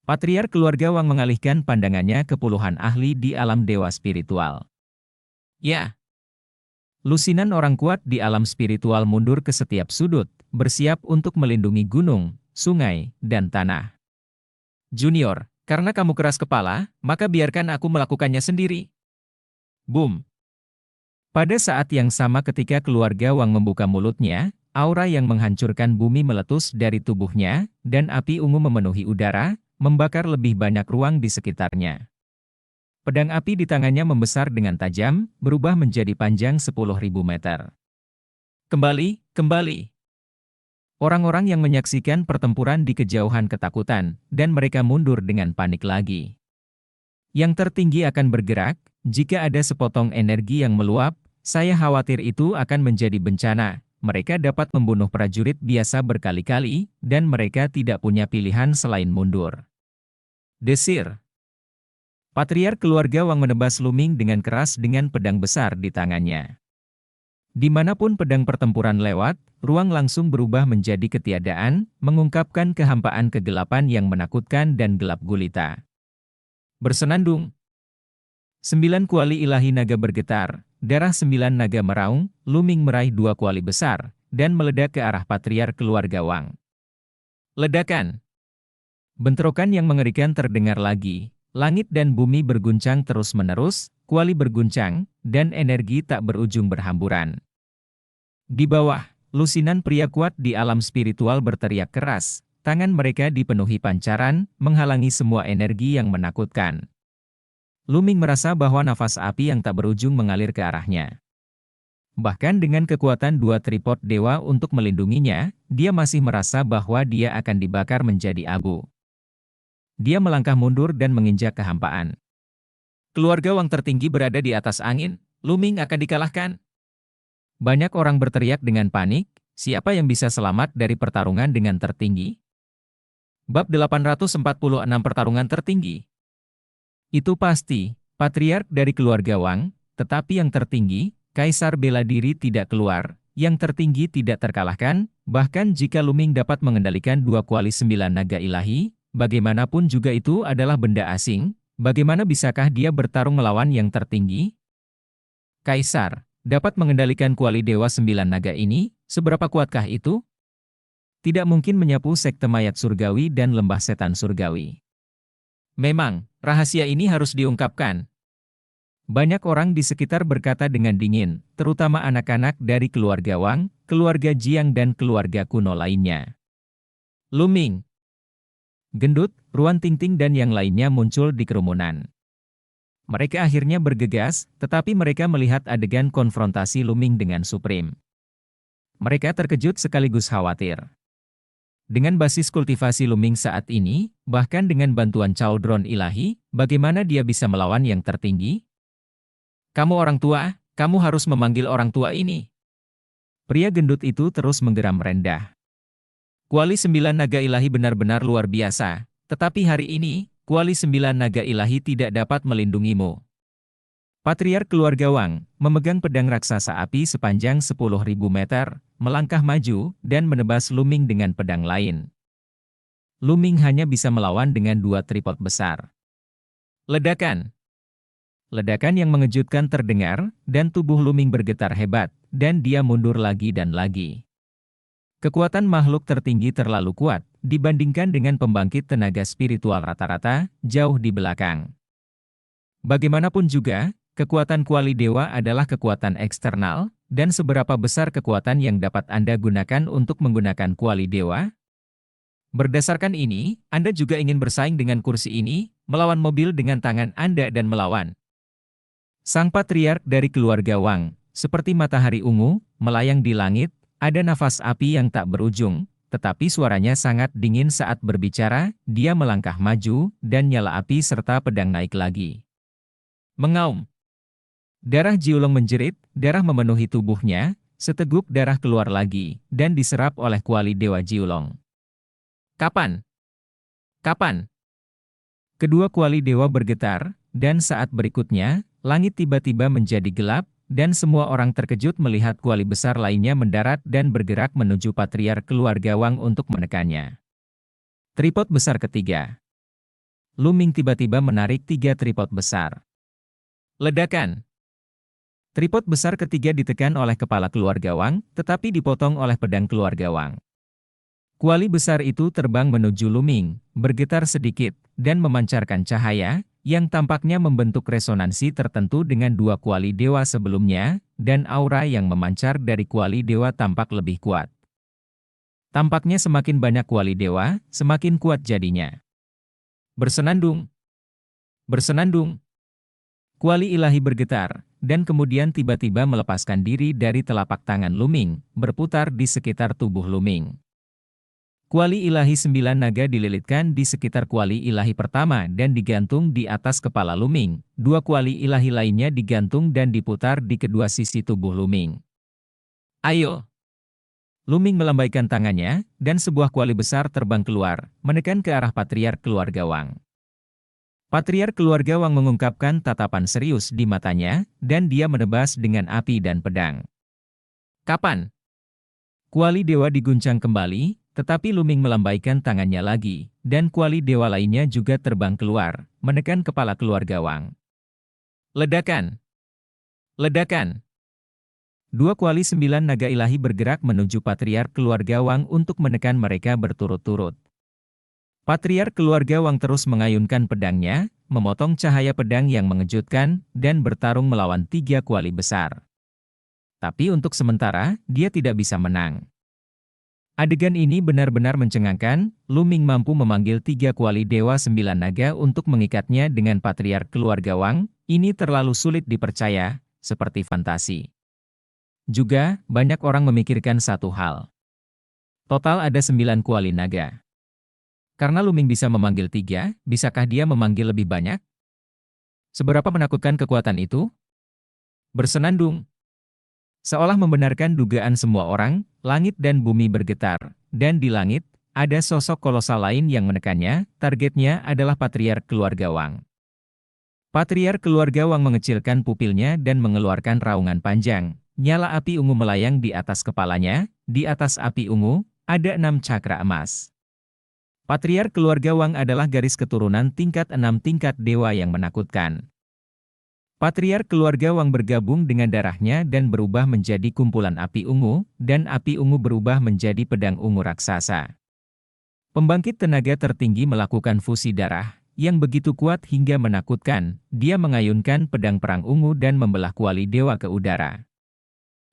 A: Patriark keluarga Wang mengalihkan pandangannya ke puluhan ahli di alam dewa spiritual. Ya. Lusinan orang kuat di alam spiritual mundur ke setiap sudut, bersiap untuk melindungi gunung, sungai, dan tanah. Junior, karena kamu keras kepala, maka biarkan aku melakukannya sendiri. Boom. Pada saat yang sama ketika keluarga Wang membuka mulutnya, aura yang menghancurkan bumi meletus dari tubuhnya, dan api ungu memenuhi udara, membakar lebih banyak ruang di sekitarnya. Pedang api di tangannya membesar dengan tajam, berubah menjadi panjang 10.000 meter. Kembali, kembali. Orang-orang yang menyaksikan pertempuran di kejauhan ketakutan, dan mereka mundur dengan panik lagi. Yang tertinggi akan bergerak, jika ada sepotong energi yang meluap, saya khawatir itu akan menjadi bencana. Mereka dapat membunuh prajurit biasa berkali-kali, dan mereka tidak punya pilihan selain mundur. Desir. Patriark keluarga Wang menebas Luming dengan keras dengan pedang besar di tangannya. Dimanapun pedang pertempuran lewat, ruang langsung berubah menjadi ketiadaan, mengungkapkan kehampaan kegelapan yang menakutkan dan gelap gulita. Bersenandung. 9 kuali ilahi naga bergetar, darah 9 naga meraung, Luming meraih 2 kuali besar, dan meledak ke arah patriark keluarga Wang. Ledakan. Bentrokan yang mengerikan terdengar lagi, langit dan bumi berguncang terus-menerus, kuali berguncang, dan energi tak berujung berhamburan. Di bawah, lusinan pria kuat di alam spiritual berteriak keras. Tangan mereka dipenuhi pancaran, menghalangi semua energi yang menakutkan. Luming merasa bahwa nafas api yang tak berujung mengalir ke arahnya. Bahkan dengan kekuatan 2 tripod dewa untuk melindunginya, dia masih merasa bahwa dia akan dibakar menjadi abu. Dia melangkah mundur dan menginjak kehampaan. Keluarga Wang tertinggi berada di atas angin, Luming akan dikalahkan. Banyak orang berteriak dengan panik, siapa yang bisa selamat dari pertarungan dengan tertinggi? Bab 846 Pertarungan Tertinggi. Itu pasti, patriark dari keluarga Wang, tetapi yang tertinggi, kaisar bela diri tidak keluar, yang tertinggi tidak terkalahkan, bahkan jika Luming dapat mengendalikan 2 kuali 9 naga ilahi, bagaimanapun juga itu adalah benda asing, bagaimana bisakah dia bertarung melawan yang tertinggi? Kaisar, dapat mengendalikan kuali dewa 9 naga ini, seberapa kuatkah itu? Tidak mungkin menyapu sekte mayat surgawi dan lembah setan surgawi. Memang, rahasia ini harus diungkapkan. Banyak orang di sekitar berkata dengan dingin, terutama anak-anak dari keluarga Wang, keluarga Jiang dan keluarga kuno lainnya. Luming, Gendut, Ruan Tingting dan yang lainnya muncul di kerumunan. Mereka akhirnya bergegas, tetapi mereka melihat adegan konfrontasi Luming dengan Supreme. Mereka terkejut sekaligus khawatir. Dengan basis kultivasi Luming saat ini, bahkan dengan bantuan cauldron ilahi, bagaimana dia bisa melawan yang tertinggi? Kamu orang tua, kamu harus memanggil orang tua ini. Pria gendut itu terus menggeram rendah. Kuali 9 naga ilahi benar-benar luar biasa, tetapi hari ini, kuali 9 naga ilahi tidak dapat melindungimu. Patriark keluarga Wang, memegang pedang raksasa api sepanjang 10.000 meter, melangkah maju, dan menebas Luming dengan pedang lain. Luming hanya bisa melawan dengan 2 tripod besar. Ledakan. Ledakan yang mengejutkan terdengar, dan tubuh Luming bergetar hebat, dan dia mundur lagi dan lagi. Kekuatan makhluk tertinggi terlalu kuat, dibandingkan dengan pembangkit tenaga spiritual rata-rata, jauh di belakang. Bagaimanapun juga, kekuatan kuali dewa adalah kekuatan eksternal, dan seberapa besar kekuatan yang dapat Anda gunakan untuk menggunakan kuali dewa? Berdasarkan ini, Anda juga ingin bersaing dengan kursi ini, melawan mobil dengan tangan Anda dan melawan. Sang patriark dari keluarga Wang, seperti matahari ungu, melayang di langit, ada nafas api yang tak berujung, tetapi suaranya sangat dingin saat berbicara, dia melangkah maju, dan nyala api serta pedang naik lagi. Mengaum. Darah Jiulong menjerit, darah memenuhi tubuhnya, seteguk darah keluar lagi, dan diserap oleh kuali dewa Jiulong. Kapan? Kapan? Kedua kuali dewa bergetar, dan saat berikutnya, langit tiba-tiba menjadi gelap, dan semua orang terkejut melihat kuali besar lainnya mendarat dan bergerak menuju patriark keluarga Wang untuk menekannya. Tripod besar ketiga. Luming tiba-tiba menarik 3 tripod besar. Ledakan. Tripod besar ketiga ditekan oleh kepala keluarga Wang, tetapi dipotong oleh pedang keluarga Wang. Kuali besar itu terbang menuju Luming, bergetar sedikit, dan memancarkan cahaya, yang tampaknya membentuk resonansi tertentu dengan 2 kuali dewa sebelumnya, dan aura yang memancar dari kuali dewa tampak lebih kuat. Tampaknya semakin banyak kuali dewa, semakin kuat jadinya. Bersenandung. Bersenandung. Kuali ilahi bergetar, dan kemudian tiba-tiba melepaskan diri dari telapak tangan Luming, berputar di sekitar tubuh Luming. Kuali ilahi 9 naga dililitkan di sekitar kuali ilahi pertama dan digantung di atas kepala Luming. 2 kuali ilahi lainnya digantung dan diputar di kedua sisi tubuh Luming. Ayo! Luming melambaikan tangannya, dan sebuah kuali besar terbang keluar, menekan ke arah Patriark Keluarga Wang. Patriark Keluarga Wang mengungkapkan tatapan serius di matanya, dan dia menebas dengan api dan pedang. Kapan? Kuali dewa diguncang kembali, tetapi Luming melambaikan tangannya lagi, dan kuali dewa lainnya juga terbang keluar, menekan kepala Keluarga Wang. Ledakan! Ledakan! 2 kuali 9 naga ilahi bergerak menuju Patriark Keluarga Wang untuk menekan mereka berturut-turut. Patriark Keluarga Wang terus mengayunkan pedangnya, memotong cahaya pedang yang mengejutkan, dan bertarung melawan 3 kuali besar. Tapi untuk sementara, dia tidak bisa menang. Adegan ini benar-benar mencengangkan. Luming mampu memanggil 3 kuali dewa 9 naga untuk mengikatnya dengan Patriark Keluarga Wang. Ini terlalu sulit dipercaya, seperti fantasi. Juga, banyak orang memikirkan satu hal. Total ada 9 kuali naga. Karena Luming bisa memanggil 3, bisakah dia memanggil lebih banyak? Seberapa menakutkan kekuatan itu? Bersenandung. Seolah membenarkan dugaan semua orang, langit dan bumi bergetar, dan di langit, ada sosok kolosal lain yang menekannya. Targetnya adalah Patriark Keluarga Wang. Patriark Keluarga Wang mengecilkan pupilnya dan mengeluarkan raungan panjang. Nyala api ungu melayang di atas kepalanya. Di atas api ungu, ada 6 cakra emas. Patriark Keluarga Wang adalah garis keturunan tingkat 6 tingkat dewa yang menakutkan. Patriark Keluarga Wang bergabung dengan darahnya dan berubah menjadi kumpulan api ungu, dan api ungu berubah menjadi pedang ungu raksasa. Pembangkit tenaga tertinggi melakukan fusi darah, yang begitu kuat hingga menakutkan. Dia mengayunkan pedang perang ungu dan membelah kuali dewa ke udara.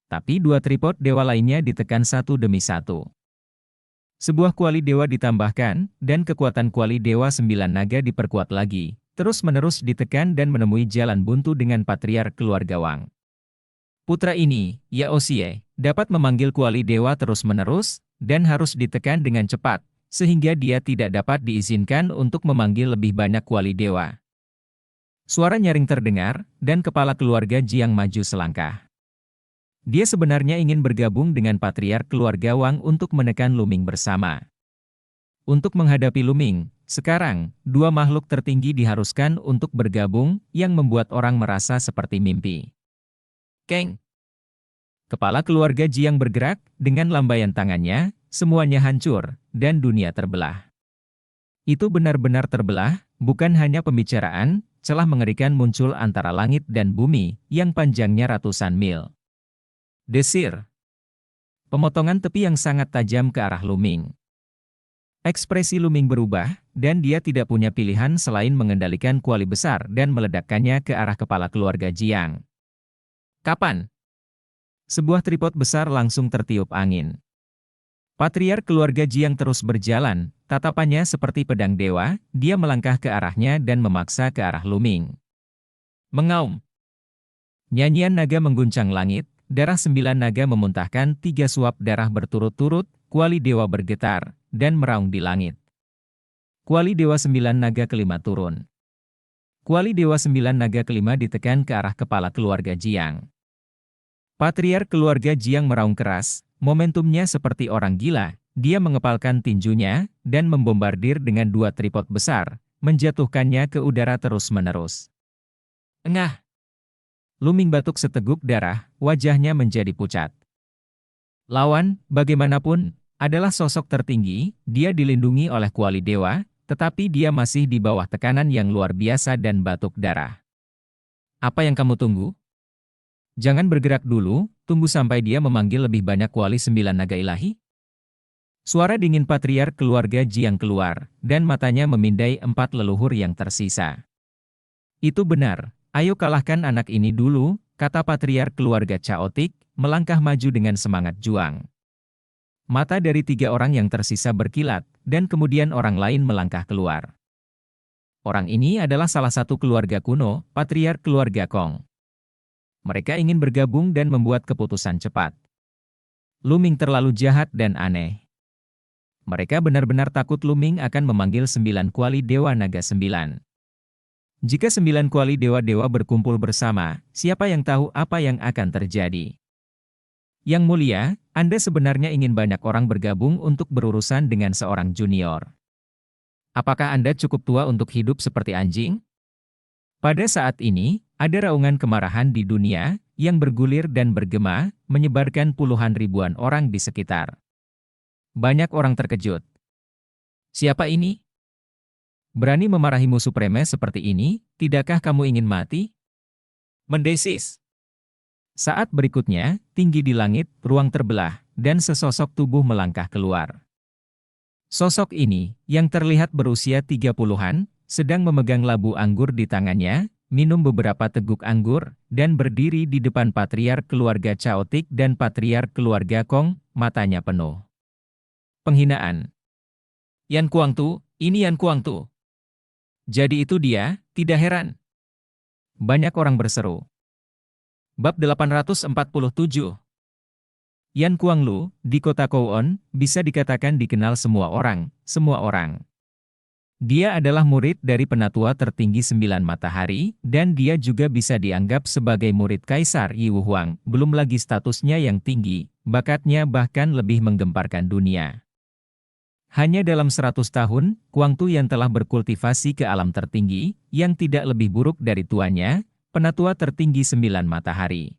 A: Tapi 2 tripod dewa lainnya ditekan satu demi satu. Sebuah kuali dewa ditambahkan, dan kekuatan kuali dewa 9 naga diperkuat lagi, terus-menerus ditekan dan menemui jalan buntu dengan Patriark Keluarga Wang. Putra ini, Yao Xie, dapat memanggil kuali dewa terus-menerus, dan harus ditekan dengan cepat, sehingga dia tidak dapat diizinkan untuk memanggil lebih banyak kuali dewa. Suara nyaring terdengar, dan kepala keluarga Jiang maju selangkah. Dia sebenarnya ingin bergabung dengan Patriark Keluarga Wang untuk menekan Luming bersama. Untuk menghadapi Luming, sekarang, 2 makhluk tertinggi diharuskan untuk bergabung, yang membuat orang merasa seperti mimpi. Keng! Kepala keluarga Jiang bergerak, dengan lambaian tangannya, semuanya hancur, dan dunia terbelah. Itu benar-benar terbelah, bukan hanya pembicaraan, celah mengerikan muncul antara langit dan bumi, yang panjangnya ratusan mil. Desir. Pemotongan tepi yang sangat tajam ke arah Luming. Ekspresi Luming berubah, dan dia tidak punya pilihan selain mengendalikan kuali besar dan meledakkannya ke arah kepala keluarga Jiang. Kapan? Sebuah tripod besar langsung tertiup angin. Patriark Keluarga Jiang terus berjalan, tatapannya seperti pedang dewa. Dia melangkah ke arahnya dan memaksa ke arah Luming. Mengaum. Nyanyian naga mengguncang langit. Darah 9 naga memuntahkan 3 suap darah berturut-turut. Kuali dewa bergetar, dan meraung di langit. Kuali dewa 9 naga kelima turun. Kuali dewa 9 naga kelima ditekan ke arah kepala keluarga Jiang. Patriark Keluarga Jiang meraung keras, momentumnya seperti orang gila. Dia mengepalkan tinjunya, dan membombardir dengan 2 tripod besar, menjatuhkannya ke udara terus-menerus. Engah! Luming batuk seteguk darah, wajahnya menjadi pucat. Lawan, bagaimanapun, adalah sosok tertinggi. Dia dilindungi oleh kuali dewa, tetapi dia masih di bawah tekanan yang luar biasa dan batuk darah. Apa yang kamu tunggu? Jangan bergerak dulu, tunggu sampai dia memanggil lebih banyak kuali 9 naga ilahi. Suara dingin Patriark Keluarga Jiang keluar, dan matanya memindai 4 leluhur yang tersisa. Itu benar. Ayo kalahkan anak ini dulu, kata Patriark Keluarga Chaotic, melangkah maju dengan semangat juang. Mata dari 3 orang yang tersisa berkilat, dan kemudian orang lain melangkah keluar. Orang ini adalah salah satu keluarga kuno, patriark keluarga Kong. Mereka ingin bergabung dan membuat keputusan cepat. Luming terlalu jahat dan aneh. Mereka benar-benar takut Luming akan memanggil 9 kuali Dewa Naga 9. Jika 9 kuali dewa-dewa berkumpul bersama, siapa yang tahu apa yang akan terjadi? Yang mulia, Anda sebenarnya ingin banyak orang bergabung untuk berurusan dengan seorang junior. Apakah Anda cukup tua untuk hidup seperti anjing? Pada saat ini, ada raungan kemarahan di dunia, yang bergulir dan bergema, menyebarkan puluhan ribuan orang di sekitar. Banyak orang terkejut. Siapa ini? Berani memarahi musuh premes seperti ini, tidakkah kamu ingin mati? Mendesis. Saat berikutnya, tinggi di langit, ruang terbelah, dan sesosok tubuh melangkah keluar. Sosok ini, yang terlihat berusia 30-an, sedang memegang labu anggur di tangannya, minum beberapa teguk anggur, dan berdiri di depan patriark keluarga Chaotic dan patriark keluarga Kong, matanya penuh penghinaan. Yan Kuangtu, ini Yan Kuangtu. Jadi itu dia, tidak heran. Banyak orang berseru. Bab 847. Yan Kuanglu, di kota Kowon, bisa dikatakan dikenal semua orang, semua orang. Dia adalah murid dari penatua tertinggi 9 matahari, dan dia juga bisa dianggap sebagai murid Kaisar Yi Wuhuang, belum lagi statusnya yang tinggi, bakatnya bahkan lebih menggemparkan dunia. Hanya dalam 100 tahun, Kuangtu yang telah berkultivasi ke alam tertinggi, yang tidak lebih buruk dari tuannya, penatua tertinggi 9 matahari.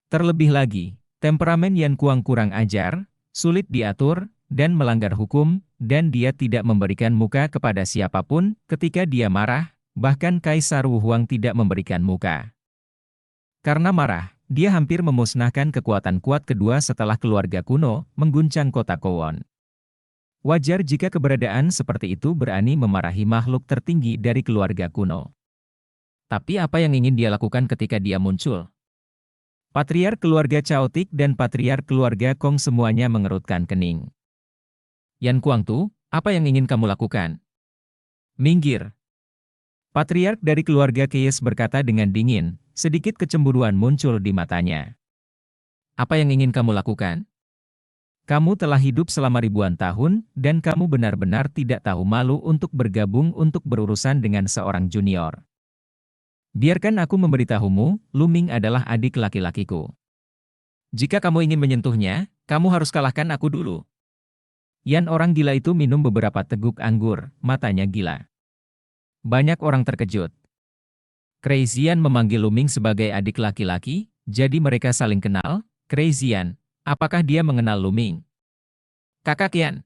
A: Terlebih lagi, temperamen Yan Kuang kurang ajar, sulit diatur, dan melanggar hukum, dan dia tidak memberikan muka kepada siapapun ketika dia marah, bahkan Kaisar Wuhuang tidak memberikan muka. Karena marah, dia hampir memusnahkan kekuatan kuat kedua setelah keluarga kuno mengguncang kota Kowon. Wajar jika keberadaan seperti itu berani memarahi makhluk tertinggi dari keluarga kuno. Tapi apa yang ingin dia lakukan ketika dia muncul? Patriark keluarga Chaotic dan patriark keluarga Kong semuanya mengerutkan kening. Yan Kuangtu, apa yang ingin kamu lakukan? Minggir. Patriark dari keluarga Keyes berkata dengan dingin, sedikit kecemburuan muncul di matanya. Apa yang ingin kamu lakukan? Kamu telah hidup selama ribuan tahun, dan kamu benar-benar tidak tahu malu untuk bergabung untuk berurusan dengan seorang junior. Biarkan aku memberitahumu, Luming adalah adik laki-lakiku. Jika kamu ingin menyentuhnya, kamu harus kalahkan aku dulu. Yan orang gila itu minum beberapa teguk anggur, matanya gila. Banyak orang terkejut. Crazy-Yan memanggil Luming sebagai adik laki-laki, jadi mereka saling kenal. Crazy-Yan, apakah dia mengenal Luming? Kakak Yan.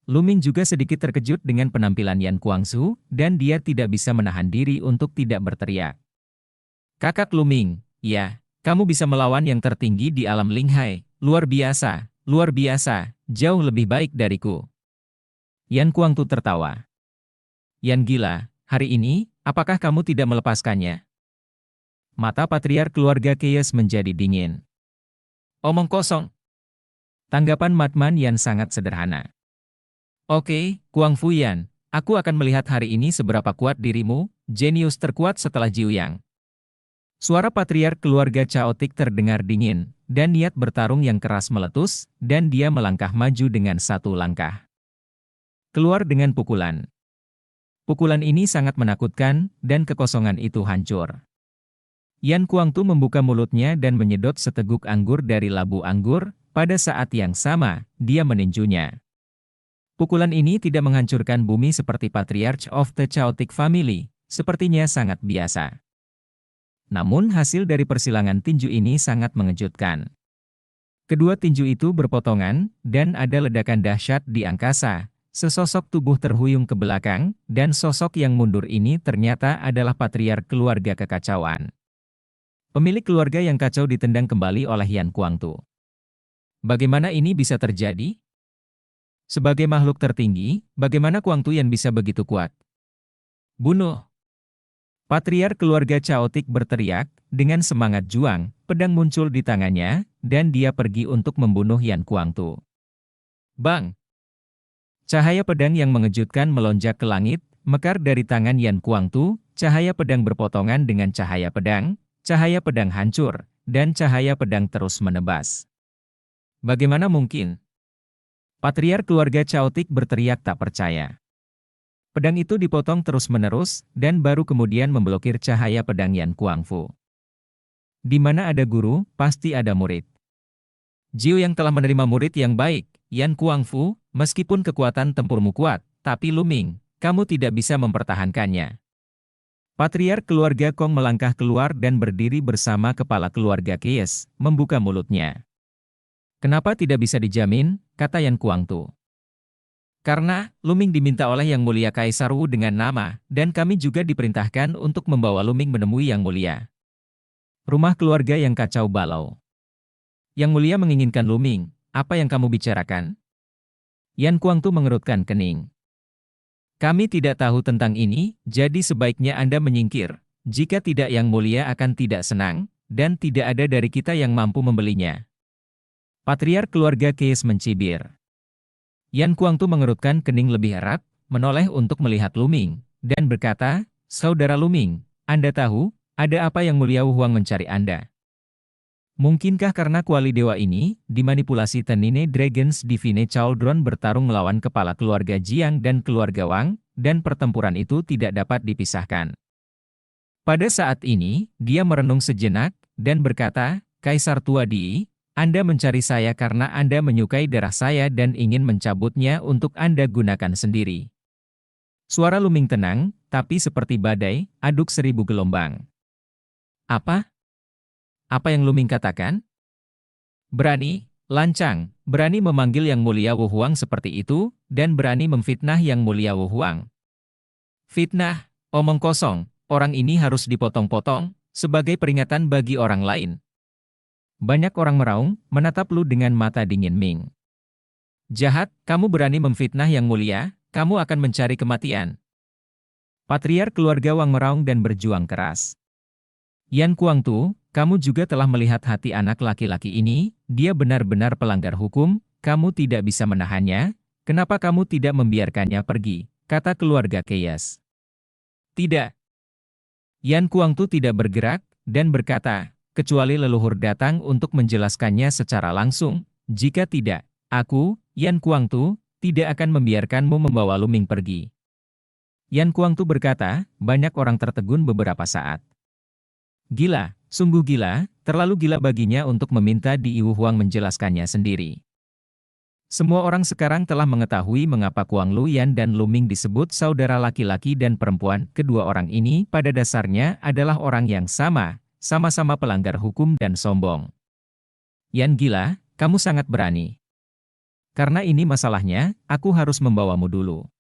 A: Luming juga sedikit terkejut dengan penampilan Yan Kuangsu, dan dia tidak bisa menahan diri untuk tidak berteriak. Kakak Luming, ya, kamu bisa melawan yang tertinggi di alam Linghai, luar biasa, jauh lebih baik dariku. Yan Kuangtu tertawa. Yan gila, hari ini, apakah kamu tidak melepaskannya? Mata patriark keluarga Keyes menjadi dingin. Omong kosong. Tanggapan Matman Yan sangat sederhana. Oke, Kuangfu Yan, aku akan melihat hari ini seberapa kuat dirimu, jenius terkuat setelah Jiuyang. Suara patriark keluarga Chaotic terdengar dingin, dan niat bertarung yang keras meletus, dan dia melangkah maju dengan satu langkah. Keluar dengan pukulan. Pukulan ini sangat menakutkan, dan kekosongan itu hancur. Yan Kuangtu membuka mulutnya dan menyedot seteguk anggur dari labu anggur, pada saat yang sama, dia meninjunya. Pukulan ini tidak menghancurkan bumi seperti Patriarch of the Chaotic Family, sepertinya sangat biasa. Namun hasil dari persilangan tinju ini sangat mengejutkan. Kedua tinju itu berpotongan, dan ada ledakan dahsyat di angkasa. Sesosok tubuh terhuyung ke belakang, dan sosok yang mundur ini ternyata adalah patriark keluarga kekacauan. Pemilik keluarga yang kacau ditendang kembali oleh Yan Kuangtu. Bagaimana ini bisa terjadi? Sebagai makhluk tertinggi, bagaimana Kuangtu Yan bisa begitu kuat? Bunuh! Patriark keluarga Chaotic berteriak, dengan semangat juang, pedang muncul di tangannya, dan dia pergi untuk membunuh Yan Kuangtu. Bang! Cahaya pedang yang mengejutkan melonjak ke langit, mekar dari tangan Yan Kuangtu, cahaya pedang berpotongan dengan cahaya pedang hancur, dan cahaya pedang terus menebas. Bagaimana mungkin? Patriark keluarga Chaotic berteriak tak percaya. Pedang itu dipotong terus-menerus, dan baru kemudian memblokir cahaya pedang Yan Kuangfu. Di mana ada guru, pasti ada murid. Jiu yang telah menerima murid yang baik, Yan Kuangfu, meskipun kekuatan tempurmu kuat, tapi Luming, kamu tidak bisa mempertahankannya. Patriark keluarga Kong melangkah keluar dan berdiri bersama kepala keluarga Kies, membuka mulutnya. Kenapa tidak bisa dijamin, kata Yan Kuangtu. Karena, Luming diminta oleh Yang Mulia Kaisar Wu dengan nama, dan kami juga diperintahkan untuk membawa Luming menemui Yang Mulia. Rumah keluarga yang kacau balau. Yang Mulia menginginkan Luming, apa yang kamu bicarakan? Yan Kuangtu mengerutkan kening. Kami tidak tahu tentang ini, jadi sebaiknya Anda menyingkir. Jika tidak Yang Mulia akan tidak senang, dan tidak ada dari kita yang mampu membelinya. Patriark keluarga Kies mencibir. Yan Kuangtu mengerutkan kening lebih erat, menoleh untuk melihat Luming, dan berkata, Saudara Luming, Anda tahu, ada apa Yang Mulia Wu Huang mencari Anda? Mungkinkah karena kuali dewa ini, dimanipulasi Tenine Dragons Divine Children bertarung melawan kepala keluarga Jiang dan keluarga Wang, dan pertempuran itu tidak dapat dipisahkan. Pada saat ini, dia merenung sejenak, dan berkata, Kaisar Tua Di, Anda mencari saya karena Anda menyukai darah saya dan ingin mencabutnya untuk Anda gunakan sendiri. Suara Luming tenang, tapi seperti badai, aduk 1000 gelombang. Apa? Apa yang Luming katakan? Berani, lancang, berani memanggil Yang Mulia Wu Huang seperti itu, dan berani memfitnah Yang Mulia Wu Huang. Fitnah, omong kosong, orang ini harus dipotong-potong, sebagai peringatan bagi orang lain. Banyak orang meraung, menatap Lu dengan mata dingin Ming. Jahat, kamu berani memfitnah Yang Mulia, kamu akan mencari kematian. Patriark keluarga Wang meraung dan berjuang keras. Yan Kuangtu, kamu juga telah melihat hati anak laki-laki ini, dia benar-benar pelanggar hukum, kamu tidak bisa menahannya, kenapa kamu tidak membiarkannya pergi, kata keluarga Kies. Tidak. Yan Kuangtu tidak bergerak, dan berkata, kecuali leluhur datang untuk menjelaskannya secara langsung, jika tidak, aku, Yan Kuangtu, tidak akan membiarkanmu membawa Luming pergi. Yan Kuangtu berkata, banyak orang tertegun beberapa saat. Gila, sungguh gila, terlalu gila baginya untuk meminta Di Wu Huang menjelaskannya sendiri. Semua orang sekarang telah mengetahui mengapa Kuang Luyan dan Luming disebut saudara laki-laki dan perempuan. Kedua orang ini pada dasarnya adalah orang yang sama, sama-sama pelanggar hukum dan sombong. Yan gila, kamu sangat berani. Karena ini masalahnya, aku harus membawamu dulu.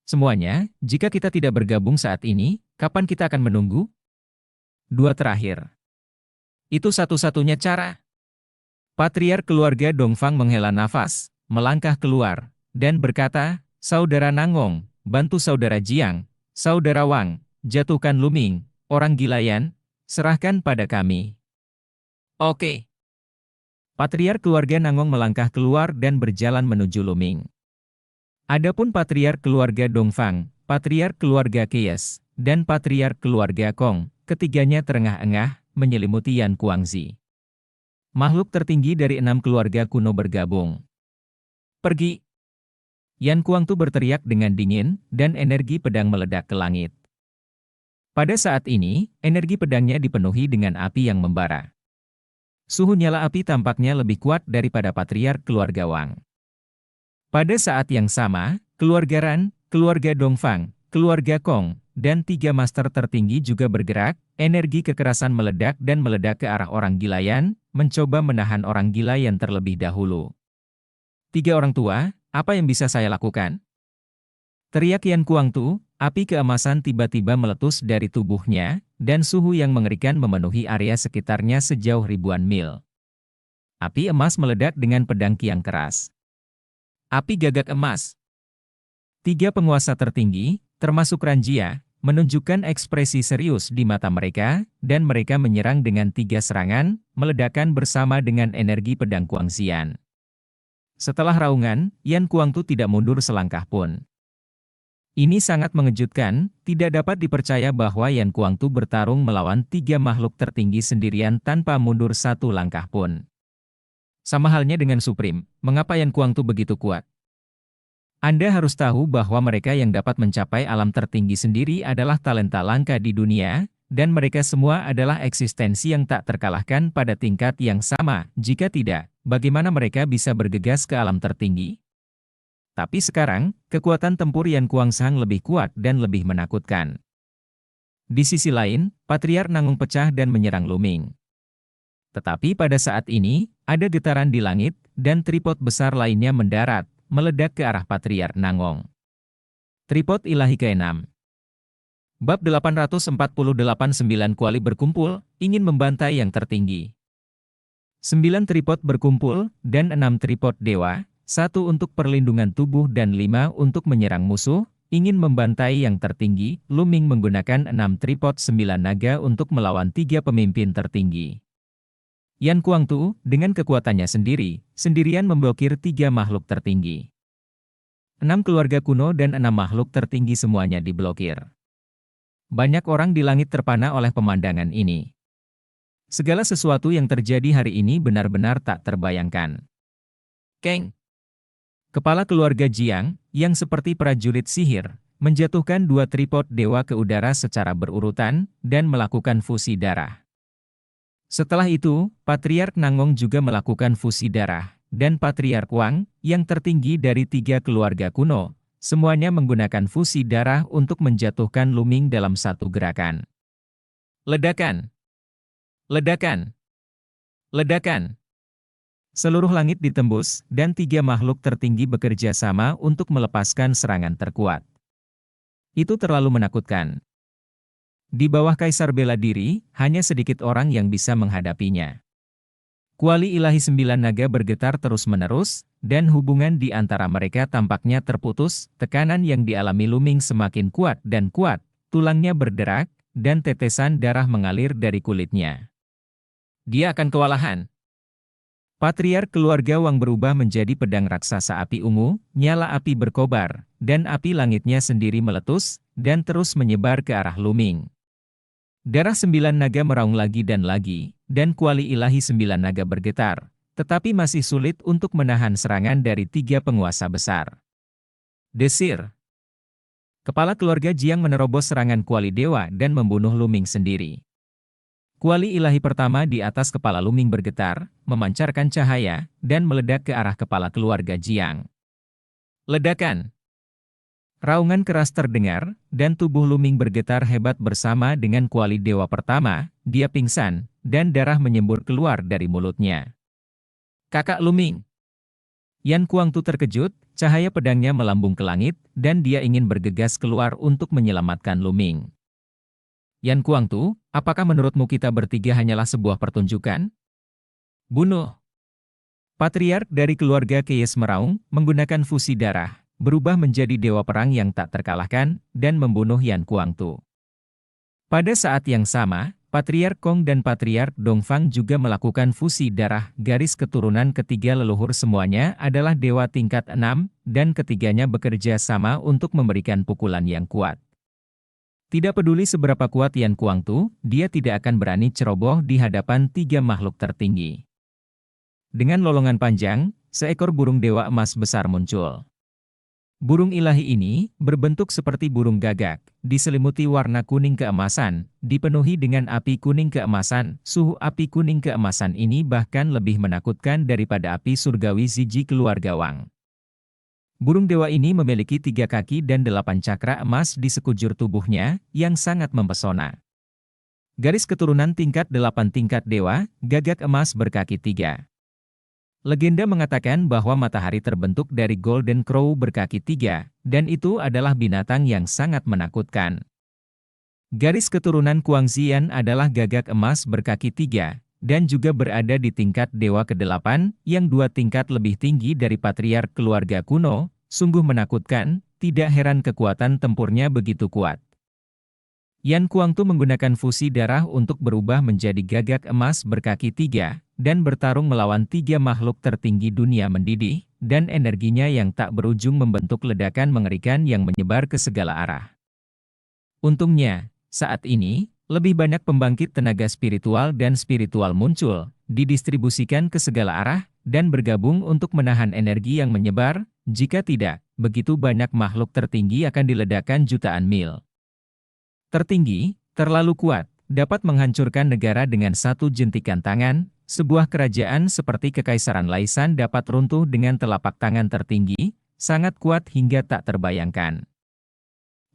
A: Semuanya, jika kita tidak bergabung saat ini, kapan kita akan menunggu? Dua terakhir. Itu satu-satunya cara. Patriark keluarga Dongfang menghela nafas, melangkah keluar, dan berkata, Saudara Nangong, bantu Saudara Jiang, Saudara Wang, jatuhkan Luming, orang Gilayan, serahkan pada kami. Oke. Patriark keluarga Nangong melangkah keluar dan berjalan menuju Luming. Adapun Patriark keluarga Dongfang, Patriark keluarga Kies, dan Patriark keluarga Kong, ketiganya terengah-engah, menyelimuti Yan Kuangzi. Makhluk tertinggi dari 6 keluarga kuno bergabung. Pergi! Yan Kuangtu berteriak dengan dingin, dan energi pedang meledak ke langit. Pada saat ini, energi pedangnya dipenuhi dengan api yang membara. Suhu nyala api tampaknya lebih kuat daripada Patriark keluarga Wang. Pada saat yang sama, keluarga Ran, keluarga Dongfang, keluarga Kong, dan 3 master tertinggi juga bergerak, energi kekerasan meledak dan meledak ke arah orang Gilayan, mencoba menahan orang Gilayan terlebih dahulu. 3 orang tua, apa yang bisa saya lakukan? Teriak Yan Kuangtu, api keemasan tiba-tiba meletus dari tubuhnya, dan suhu yang mengerikan memenuhi area sekitarnya sejauh ribuan mil. Api emas meledak dengan pedang kiang keras. Api gagak emas. 3 penguasa tertinggi, termasuk Ranjia, menunjukkan ekspresi serius di mata mereka, dan mereka menyerang dengan 3 serangan, meledakkan bersama dengan energi pedang Kuangxian. Setelah raungan, Yan Kuangtu tidak mundur selangkah pun. Ini sangat mengejutkan, tidak dapat dipercaya bahwa Yan Kuangtu bertarung melawan 3 makhluk tertinggi sendirian tanpa mundur satu langkah pun. Sama halnya dengan Supreme, mengapa Yan Kuangtu begitu kuat? Anda harus tahu bahwa mereka yang dapat mencapai alam tertinggi sendiri adalah talenta langka di dunia, dan mereka semua adalah eksistensi yang tak terkalahkan pada tingkat yang sama. Jika tidak, bagaimana mereka bisa bergegas ke alam tertinggi? Tapi sekarang, kekuatan tempur Yan Kuangsang lebih kuat dan lebih menakutkan. Di sisi lain, Patriark Nangung pecah dan menyerang Luming. Tetapi pada saat ini, ada getaran di langit, dan tripod besar lainnya mendarat, meledak ke arah Patriark Nangong. Tripod ilahi ke-6. Bab 848-9 kuali berkumpul, ingin membantai yang tertinggi. 9 tripod berkumpul, dan 6 tripod dewa, 1 untuk perlindungan tubuh dan 5 untuk menyerang musuh, ingin membantai yang tertinggi. Luming menggunakan 6 tripod 9 naga untuk melawan 3 pemimpin tertinggi. Yan Kuangtu, dengan kekuatannya sendirian memblokir 3 makhluk tertinggi. 6 keluarga kuno dan 6 makhluk tertinggi semuanya diblokir. Banyak orang di langit terpana oleh pemandangan ini. Segala sesuatu yang terjadi hari ini benar-benar tak terbayangkan. Keng, kepala keluarga Jiang, yang seperti prajurit sihir, menjatuhkan 2 tripod dewa ke udara secara berurutan, dan melakukan fusi darah. Setelah itu, Patriark Nangong juga melakukan fusi darah, dan Patriark Wang, yang tertinggi dari 3 keluarga kuno, semuanya menggunakan fusi darah untuk menjatuhkan Luming dalam satu gerakan. Ledakan! Ledakan! Ledakan! Seluruh langit ditembus, dan 3 makhluk tertinggi bekerja sama untuk melepaskan serangan terkuat. Itu terlalu menakutkan. Di bawah Kaisar bela diri, hanya sedikit orang yang bisa menghadapinya. Kuali ilahi 9 naga bergetar terus-menerus, dan hubungan di antara mereka tampaknya terputus. Tekanan yang dialami Luming semakin kuat dan kuat, tulangnya berderak, dan tetesan darah mengalir dari kulitnya. Dia akan kewalahan. Patriark keluarga Wang berubah menjadi pedang raksasa api ungu, nyala api berkobar, dan api langitnya sendiri meletus, dan terus menyebar ke arah Luming. Darah 9 naga meraung lagi, dan kuali ilahi 9 naga bergetar, tetapi masih sulit untuk menahan serangan dari 3 penguasa besar. Desir. Kepala keluarga Jiang menerobos serangan kuali dewa dan membunuh Luming sendiri. Kuali ilahi pertama di atas kepala Luming bergetar, memancarkan cahaya, dan meledak ke arah kepala keluarga Jiang. Ledakan! Raungan keras terdengar, dan tubuh Luming bergetar hebat bersama dengan kuali dewa pertama. Dia pingsan, dan darah menyembur keluar dari mulutnya. Kakak Luming! Yan Kuangtu terkejut, cahaya pedangnya melambung ke langit, dan dia ingin bergegas keluar untuk menyelamatkan Luming. Yan Kuangtu, apakah menurutmu kita bertiga hanyalah sebuah pertunjukan? Bunuh! Patriark dari keluarga Keyes meraung, menggunakan fusi darah, berubah menjadi dewa perang yang tak terkalahkan, dan membunuh Yan Kuangtu. Pada saat yang sama, Patriark Kong dan Patriark Dongfang juga melakukan fusi darah. Garis keturunan ketiga leluhur semuanya adalah dewa tingkat 6, dan ketiganya bekerja sama untuk memberikan pukulan yang kuat. Tidak peduli seberapa kuat Yan Kuangtu, dia tidak akan berani ceroboh di hadapan 3 makhluk tertinggi. Dengan lolongan panjang, seekor burung dewa emas besar muncul. Burung ilahi ini berbentuk seperti burung gagak, diselimuti warna kuning keemasan, dipenuhi dengan api kuning keemasan. Suhu api kuning keemasan ini bahkan lebih menakutkan daripada api surgawi Ziji keluarga Wang. Burung dewa ini memiliki 3 kaki dan 8 cakra emas di sekujur tubuhnya, yang sangat mempesona. Garis keturunan tingkat 8 tingkat dewa, gagak emas berkaki 3. Legenda mengatakan bahwa matahari terbentuk dari Golden Crow berkaki 3, dan itu adalah binatang yang sangat menakutkan. Garis keturunan Kuangxian adalah gagak emas berkaki 3, dan juga berada di tingkat dewa ke-8, yang 2 tingkat lebih tinggi dari patriark keluarga kuno. Sungguh menakutkan, tidak heran kekuatan tempurnya begitu kuat. Yan Kuangtu menggunakan fusi darah untuk berubah menjadi gagak emas berkaki 3, dan bertarung melawan 3 makhluk tertinggi dunia mendidih. dan energinya yang tak berujung membentuk ledakan mengerikan yang menyebar ke segala arah. Untungnya, saat ini, lebih banyak pembangkit tenaga spiritual dan spiritual muncul, didistribusikan ke segala arah, dan bergabung untuk menahan energi yang menyebar. Jika tidak, begitu banyak makhluk tertinggi akan diledakkan jutaan mil. Tertinggi, terlalu kuat, dapat menghancurkan negara dengan satu jentikan tangan. Sebuah kerajaan seperti Kekaisaran Laisan dapat runtuh dengan telapak tangan tertinggi, sangat kuat hingga tak terbayangkan.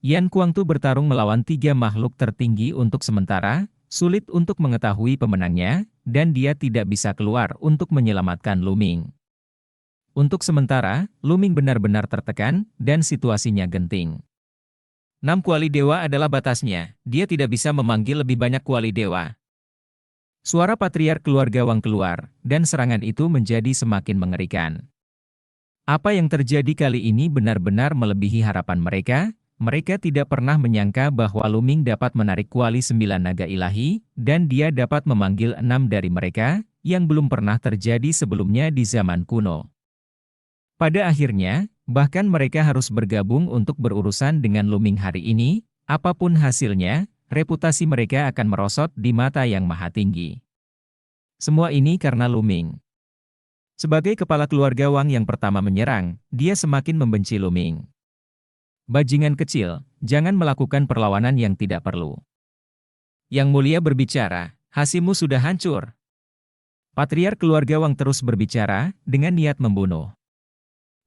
A: Yan Kuangtu bertarung melawan 3 makhluk tertinggi untuk sementara, sulit untuk mengetahui pemenangnya, dan dia tidak bisa keluar untuk menyelamatkan Lu Ming. Untuk sementara, Lu Ming benar-benar tertekan, dan situasinya genting. 6 kuali dewa adalah batasnya, dia tidak bisa memanggil lebih banyak kuali dewa. Suara patriark keluarga Wang keluar, dan serangan itu menjadi semakin mengerikan. Apa yang terjadi kali ini benar-benar melebihi harapan mereka. Mereka tidak pernah menyangka bahwa Lu Ming dapat menarik kuali 9 naga ilahi, dan dia dapat memanggil 6 dari mereka, yang belum pernah terjadi sebelumnya di zaman kuno. Pada akhirnya, bahkan mereka harus bergabung untuk berurusan dengan Lu Ming hari ini. Apapun hasilnya, reputasi mereka akan merosot di mata Yang Maha Tinggi. Semua ini karena Lu Ming. Sebagai kepala keluarga Wang yang pertama menyerang, dia semakin membenci Lu Ming. Bajingan kecil, jangan melakukan perlawanan yang tidak perlu. Yang Mulia berbicara, hasimu sudah hancur. Patriark keluarga Wang terus berbicara, dengan niat membunuh.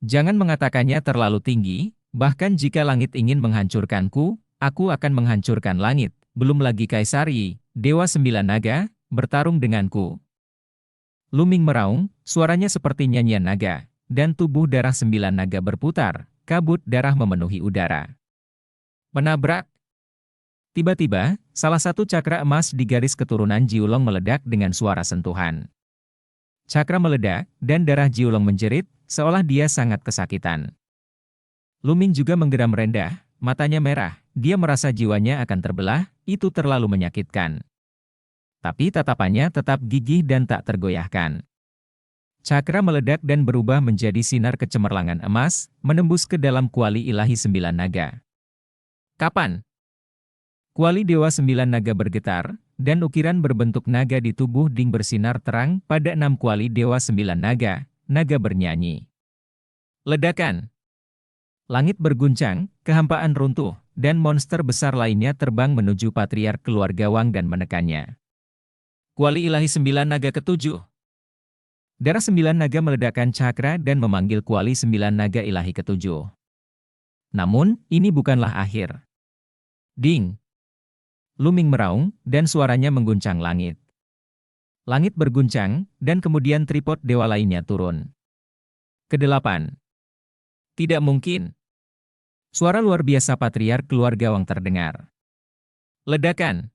A: Jangan mengatakannya terlalu tinggi, bahkan jika langit ingin menghancurkanku, aku akan menghancurkan langit. Belum lagi Kaisar Yi, Dewa 9 Naga, bertarung denganku. Lu Ming meraung, suaranya seperti nyanyian naga, dan tubuh darah 9 naga berputar, kabut darah memenuhi udara. Menabrak. Tiba-tiba, salah satu cakra emas di garis keturunan Jiulong meledak dengan suara sentuhan. Cakra meledak, dan darah Jiulong menjerit, seolah dia sangat kesakitan. Lu Ming juga menggeram rendah, matanya merah, dia merasa jiwanya akan terbelah, itu terlalu menyakitkan. Tapi tatapannya tetap gigih dan tak tergoyahkan. Cakra meledak dan berubah menjadi sinar kecemerlangan emas, menembus ke dalam kuali ilahi 9 naga. Kapan? Kuali Dewa 9 Naga bergetar, dan ukiran berbentuk naga di tubuh Ding bersinar terang pada 6 kuali Dewa 9 Naga, naga bernyanyi. Ledakan. Langit berguncang, kehampaan runtuh, dan monster besar lainnya terbang menuju patriark keluarga Wang dan menekannya. Kuali ilahi 9 naga ketujuh. Darah 9 naga meledakkan cakra dan memanggil kuali 9 naga ilahi ketujuh. Namun, ini bukanlah akhir. Ding! Lu Ming meraung, dan suaranya mengguncang langit. Langit berguncang, dan kemudian tripod dewa lainnya turun. Kedelapan. Tidak mungkin. Suara luar biasa patriark keluarga Wang terdengar. Ledakan.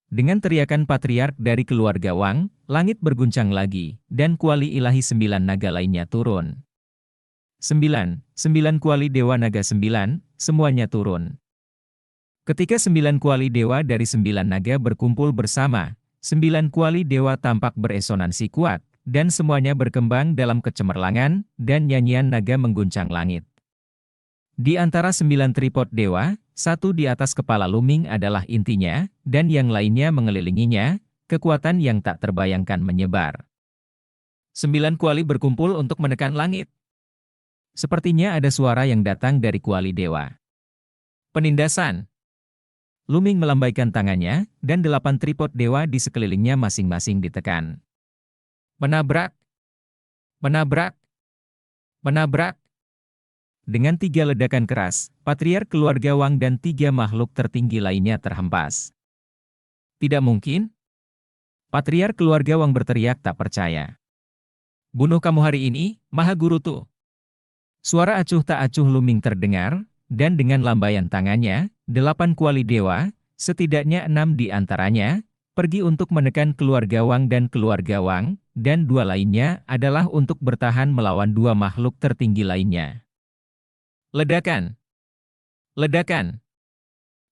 A: Dengan teriakan patriark dari keluarga Wang, langit berguncang lagi, dan kuali ilahi 9 naga lainnya turun. 9 kuali dewa naga 9, semuanya turun. Ketika 9 kuali dewa dari 9 naga berkumpul bersama, 9 kuali dewa tampak beresonansi kuat, dan semuanya berkembang dalam kecemerlangan, dan nyanyian naga mengguncang langit. Di antara 9 tripod dewa, satu di atas kepala Lu Ming adalah intinya, dan yang lainnya mengelilinginya, kekuatan yang tak terbayangkan menyebar. 9 kuali berkumpul untuk menekan langit. Sepertinya ada suara yang datang dari kuali dewa. Penindasan. Lu Ming melambaikan tangannya, dan 8 tripod dewa di sekelilingnya masing-masing ditekan. Menabrak. Menabrak. Menabrak. Dengan 3 ledakan keras, patriark keluarga Wang dan 3 makhluk tertinggi lainnya terhempas. Tidak mungkin. Patriark keluarga Wang berteriak tak percaya. Bunuh kamu hari ini, Maha Guru Tu. Suara acuh tak acuh Lu Ming terdengar, dan dengan lambaian tangannya, 8 kuali dewa, setidaknya 6 di antaranya, pergi untuk menekan keluarga Wang dan keluarga Wang, dan 2 lainnya adalah untuk bertahan melawan 2 makhluk tertinggi lainnya. Ledakan. Ledakan.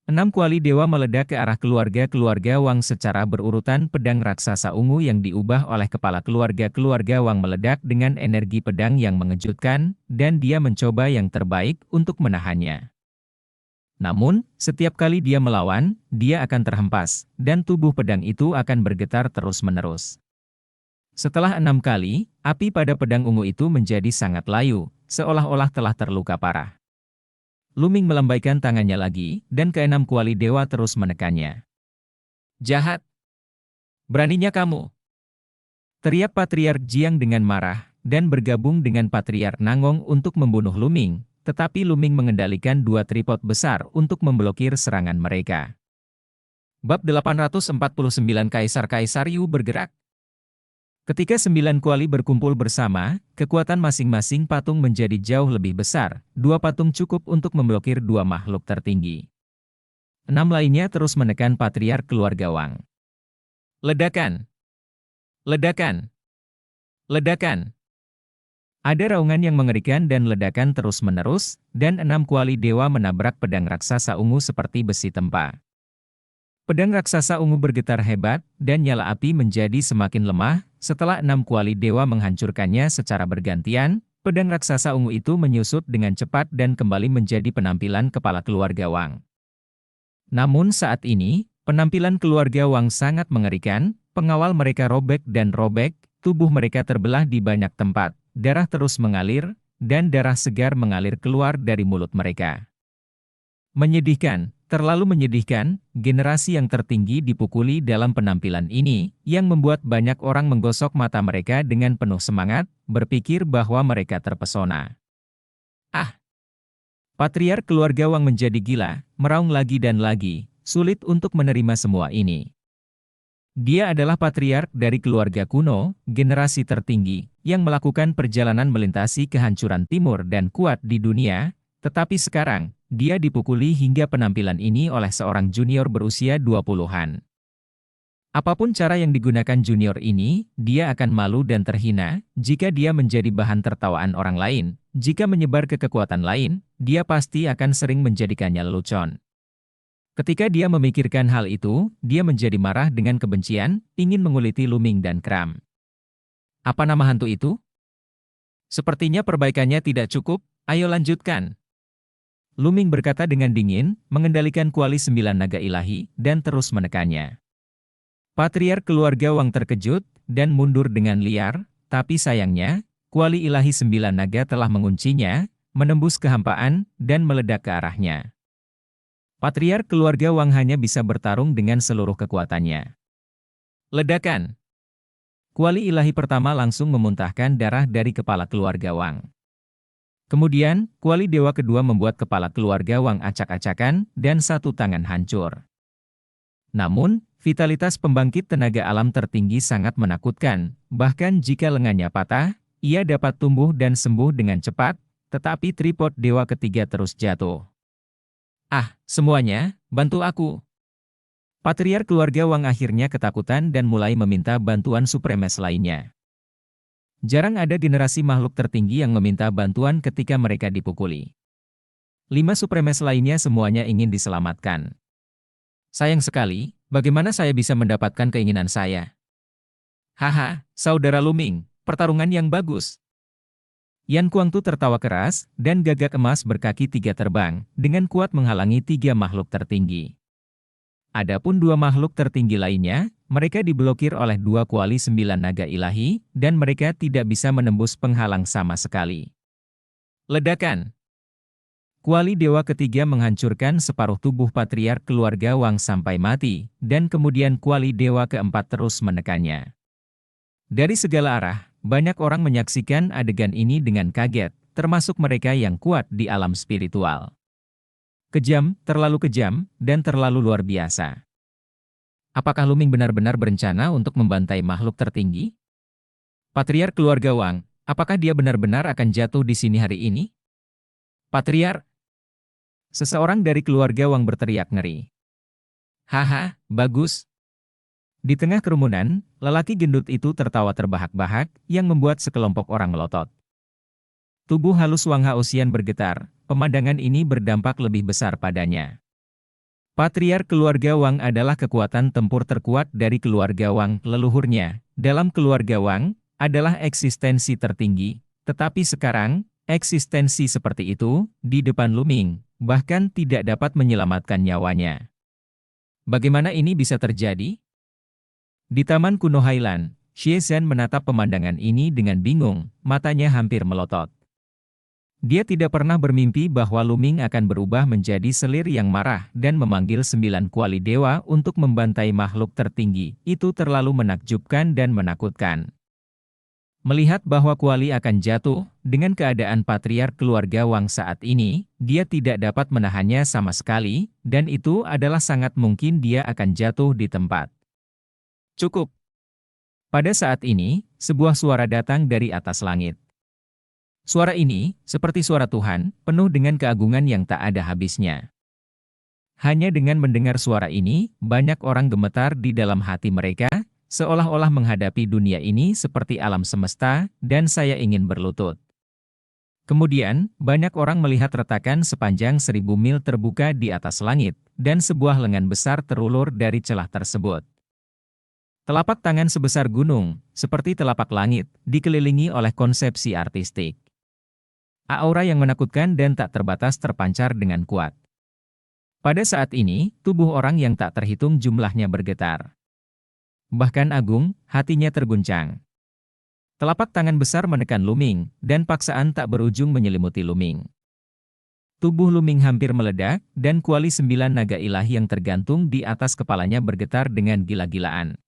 A: 6 kuali dewa meledak ke arah keluarga-keluarga Wang secara berurutan. Pedang raksasa ungu yang diubah oleh kepala keluarga-keluarga Wang meledak dengan energi pedang yang mengejutkan, dan dia mencoba yang terbaik untuk menahannya. Namun, setiap kali dia melawan, dia akan terhempas, dan tubuh pedang itu akan bergetar terus-menerus. Setelah 6 kali, api pada pedang ungu itu menjadi sangat layu, seolah-olah telah terluka parah. Luming melambaikan tangannya lagi, dan keenam kuali dewa terus menekannya. Jahat! Beraninya kamu! Teriak Patriark Jiang dengan marah, dan bergabung dengan Patriark Nangong untuk membunuh Luming, tetapi Luming mengendalikan 2 tripod besar untuk memblokir serangan mereka. Bab 849 Kaisar-Kaisar Yu bergerak. Ketika 9 kuali berkumpul bersama, kekuatan masing-masing patung menjadi jauh lebih besar. 2 patung cukup untuk memblokir 2 makhluk tertinggi. 6 lainnya terus menekan Patriark keluarga Wang. Ledakan! Ledakan! Ledakan! Ada raungan yang mengerikan dan ledakan terus-menerus, dan 6 kuali dewa menabrak pedang raksasa ungu seperti besi tempa. Pedang raksasa ungu bergetar hebat, dan nyala api menjadi semakin lemah. Setelah 6 kuali dewa menghancurkannya secara bergantian, pedang raksasa ungu itu menyusut dengan cepat dan kembali menjadi penampilan kepala keluarga Wang. Namun saat ini, penampilan keluarga Wang sangat mengerikan. Pengawal mereka robek dan robek, tubuh mereka terbelah di banyak tempat, darah terus mengalir, dan darah segar mengalir keluar dari mulut mereka. Menyedihkan. Terlalu menyedihkan, generasi yang tertinggi dipukuli dalam penampilan ini, yang membuat banyak orang menggosok mata mereka dengan penuh semangat, berpikir bahwa mereka terpesona. Ah! Patriark keluarga Wang menjadi gila, meraung lagi dan lagi, sulit untuk menerima semua ini. Dia adalah patriark dari keluarga kuno, generasi tertinggi, yang melakukan perjalanan melintasi kehancuran timur dan kuat di dunia, tetapi sekarang, dia dipukuli hingga penampilan ini oleh seorang junior berusia 20-an. Apapun cara yang digunakan junior ini, dia akan malu dan terhina, jika dia menjadi bahan tertawaan orang lain. Jika menyebar ke kekuatan lain, dia pasti akan sering menjadikannya lelucon. Ketika dia memikirkan hal itu, dia menjadi marah dengan kebencian, ingin menguliti Luming dan Kram. Apa nama hantu itu? Sepertinya perbaikannya tidak cukup, ayo lanjutkan. Luming berkata dengan dingin, mengendalikan kuali 9 naga ilahi, dan terus menekannya. Patriark keluarga Wang terkejut, dan mundur dengan liar, tapi sayangnya, kuali ilahi 9 naga telah menguncinya, menembus kehampaan, dan meledak ke arahnya. Patriark keluarga Wang hanya bisa bertarung dengan seluruh kekuatannya. Ledakan! Kuali ilahi pertama langsung memuntahkan darah dari kepala keluarga Wang. Kemudian, kuali dewa kedua membuat kepala keluarga Wang acak-acakan, dan satu tangan hancur. Namun, vitalitas pembangkit tenaga alam tertinggi sangat menakutkan, bahkan jika lengannya patah, ia dapat tumbuh dan sembuh dengan cepat, tetapi tripod dewa ketiga terus jatuh. Ah, semuanya, bantu aku! Patriark keluarga Wang akhirnya ketakutan dan mulai meminta bantuan supremes lainnya. Jarang ada generasi makhluk tertinggi yang meminta bantuan ketika mereka dipukuli. 5 supremes lainnya semuanya ingin diselamatkan. Sayang sekali, bagaimana saya bisa mendapatkan keinginan saya? Haha, saudara Luming, pertarungan yang bagus. Yan Kuangtu tertawa keras, dan gagak emas berkaki 3 terbang, dengan kuat menghalangi 3 makhluk tertinggi. Adapun 2 makhluk tertinggi lainnya, mereka diblokir oleh 2 kuali 9 naga ilahi, dan mereka tidak bisa menembus penghalang sama sekali. Ledakan! Kuali dewa ketiga menghancurkan separuh tubuh patriark keluarga Wang sampai mati, dan kemudian kuali dewa keempat terus menekannya. Dari segala arah, banyak orang menyaksikan adegan ini dengan kaget, termasuk mereka yang kuat di alam spiritual. Kejam, dan terlalu luar biasa. Apakah Luming benar-benar berencana untuk membantai makhluk tertinggi? Patriark keluarga Wang, apakah dia benar-benar akan jatuh di sini hari ini? Patriark! Seseorang dari keluarga Wang berteriak ngeri. Haha, bagus. Di tengah kerumunan, lelaki gendut itu tertawa terbahak-bahak, yang membuat sekelompok orang melotot. Tubuh halus Wang Haosian bergetar, pemandangan ini berdampak lebih besar padanya. Patriark keluarga Wang adalah kekuatan tempur terkuat dari keluarga Wang leluhurnya. Dalam keluarga Wang, adalah eksistensi tertinggi. Tetapi sekarang, eksistensi seperti itu, di depan Lu Ming, bahkan tidak dapat menyelamatkan nyawanya. Bagaimana ini bisa terjadi? Di Taman Kuno Highland, Xie Zhan menatap pemandangan ini dengan bingung, matanya hampir melotot. Dia tidak pernah bermimpi bahwa Lu Ming akan berubah menjadi selir yang marah dan memanggil 9 kuali dewa untuk membantai makhluk tertinggi. Itu terlalu menakjubkan dan menakutkan. Melihat bahwa kuali akan jatuh, dengan keadaan patriark keluarga Wang saat ini, dia tidak dapat menahannya sama sekali, dan itu adalah sangat mungkin dia akan jatuh di tempat. Cukup. Pada saat ini, sebuah suara datang dari atas langit. Suara ini, seperti suara Tuhan, penuh dengan keagungan yang tak ada habisnya. Hanya dengan mendengar suara ini, banyak orang gemetar di dalam hati mereka, seolah-olah menghadapi dunia ini seperti alam semesta, dan saya ingin berlutut. Kemudian, banyak orang melihat retakan sepanjang 1000 mil terbuka di atas langit, dan sebuah lengan besar terulur dari celah tersebut. Telapak tangan sebesar gunung, seperti telapak langit, dikelilingi oleh konsepsi artistik. Aura yang menakutkan dan tak terbatas terpancar dengan kuat. Pada saat ini, tubuh orang yang tak terhitung jumlahnya bergetar. Bahkan Agung, hatinya terguncang. Telapak tangan besar menekan Lu Ming, dan paksaan tak berujung menyelimuti Lu Ming. Tubuh Lu Ming hampir meledak, dan kuali 9 naga ilahi yang tergantung di atas kepalanya bergetar dengan gila-gilaan.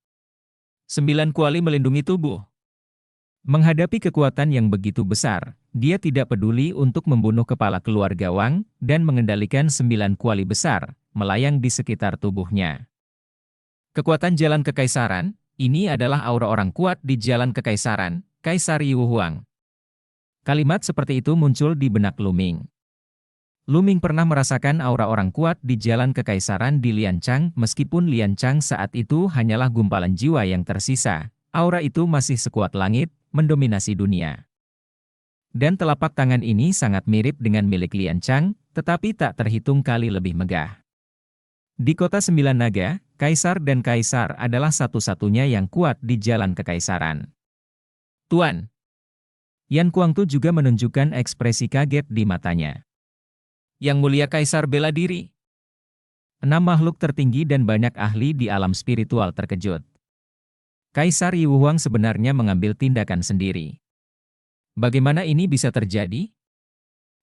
A: 9 kuali melindungi tubuh. Menghadapi kekuatan yang begitu besar, dia tidak peduli untuk membunuh kepala keluarga Wang, dan mengendalikan 9 kuali besar, melayang di sekitar tubuhnya. Kekuatan jalan kekaisaran, ini adalah aura orang kuat di jalan kekaisaran, Kaisar Yu Huang. Kalimat seperti itu muncul di benak Lu Ming. Lu Ming pernah merasakan aura orang kuat di jalan kekaisaran di Lianchang, meskipun Lianchang saat itu hanyalah gumpalan jiwa yang tersisa, aura itu masih sekuat langit, mendominasi dunia. Dan telapak tangan ini sangat mirip dengan milik Lianchang, tetapi tak terhitung kali lebih megah. Di kota 9 naga, Kaisar dan Kaisar adalah satu-satunya yang kuat di jalan kekaisaran. Tuan! Yan Kuangtu juga menunjukkan ekspresi kaget di matanya. Yang mulia Kaisar bela diri. 6 makhluk tertinggi dan banyak ahli di alam spiritual terkejut. Kaisar Yu Huang sebenarnya mengambil tindakan sendiri. Bagaimana ini bisa terjadi?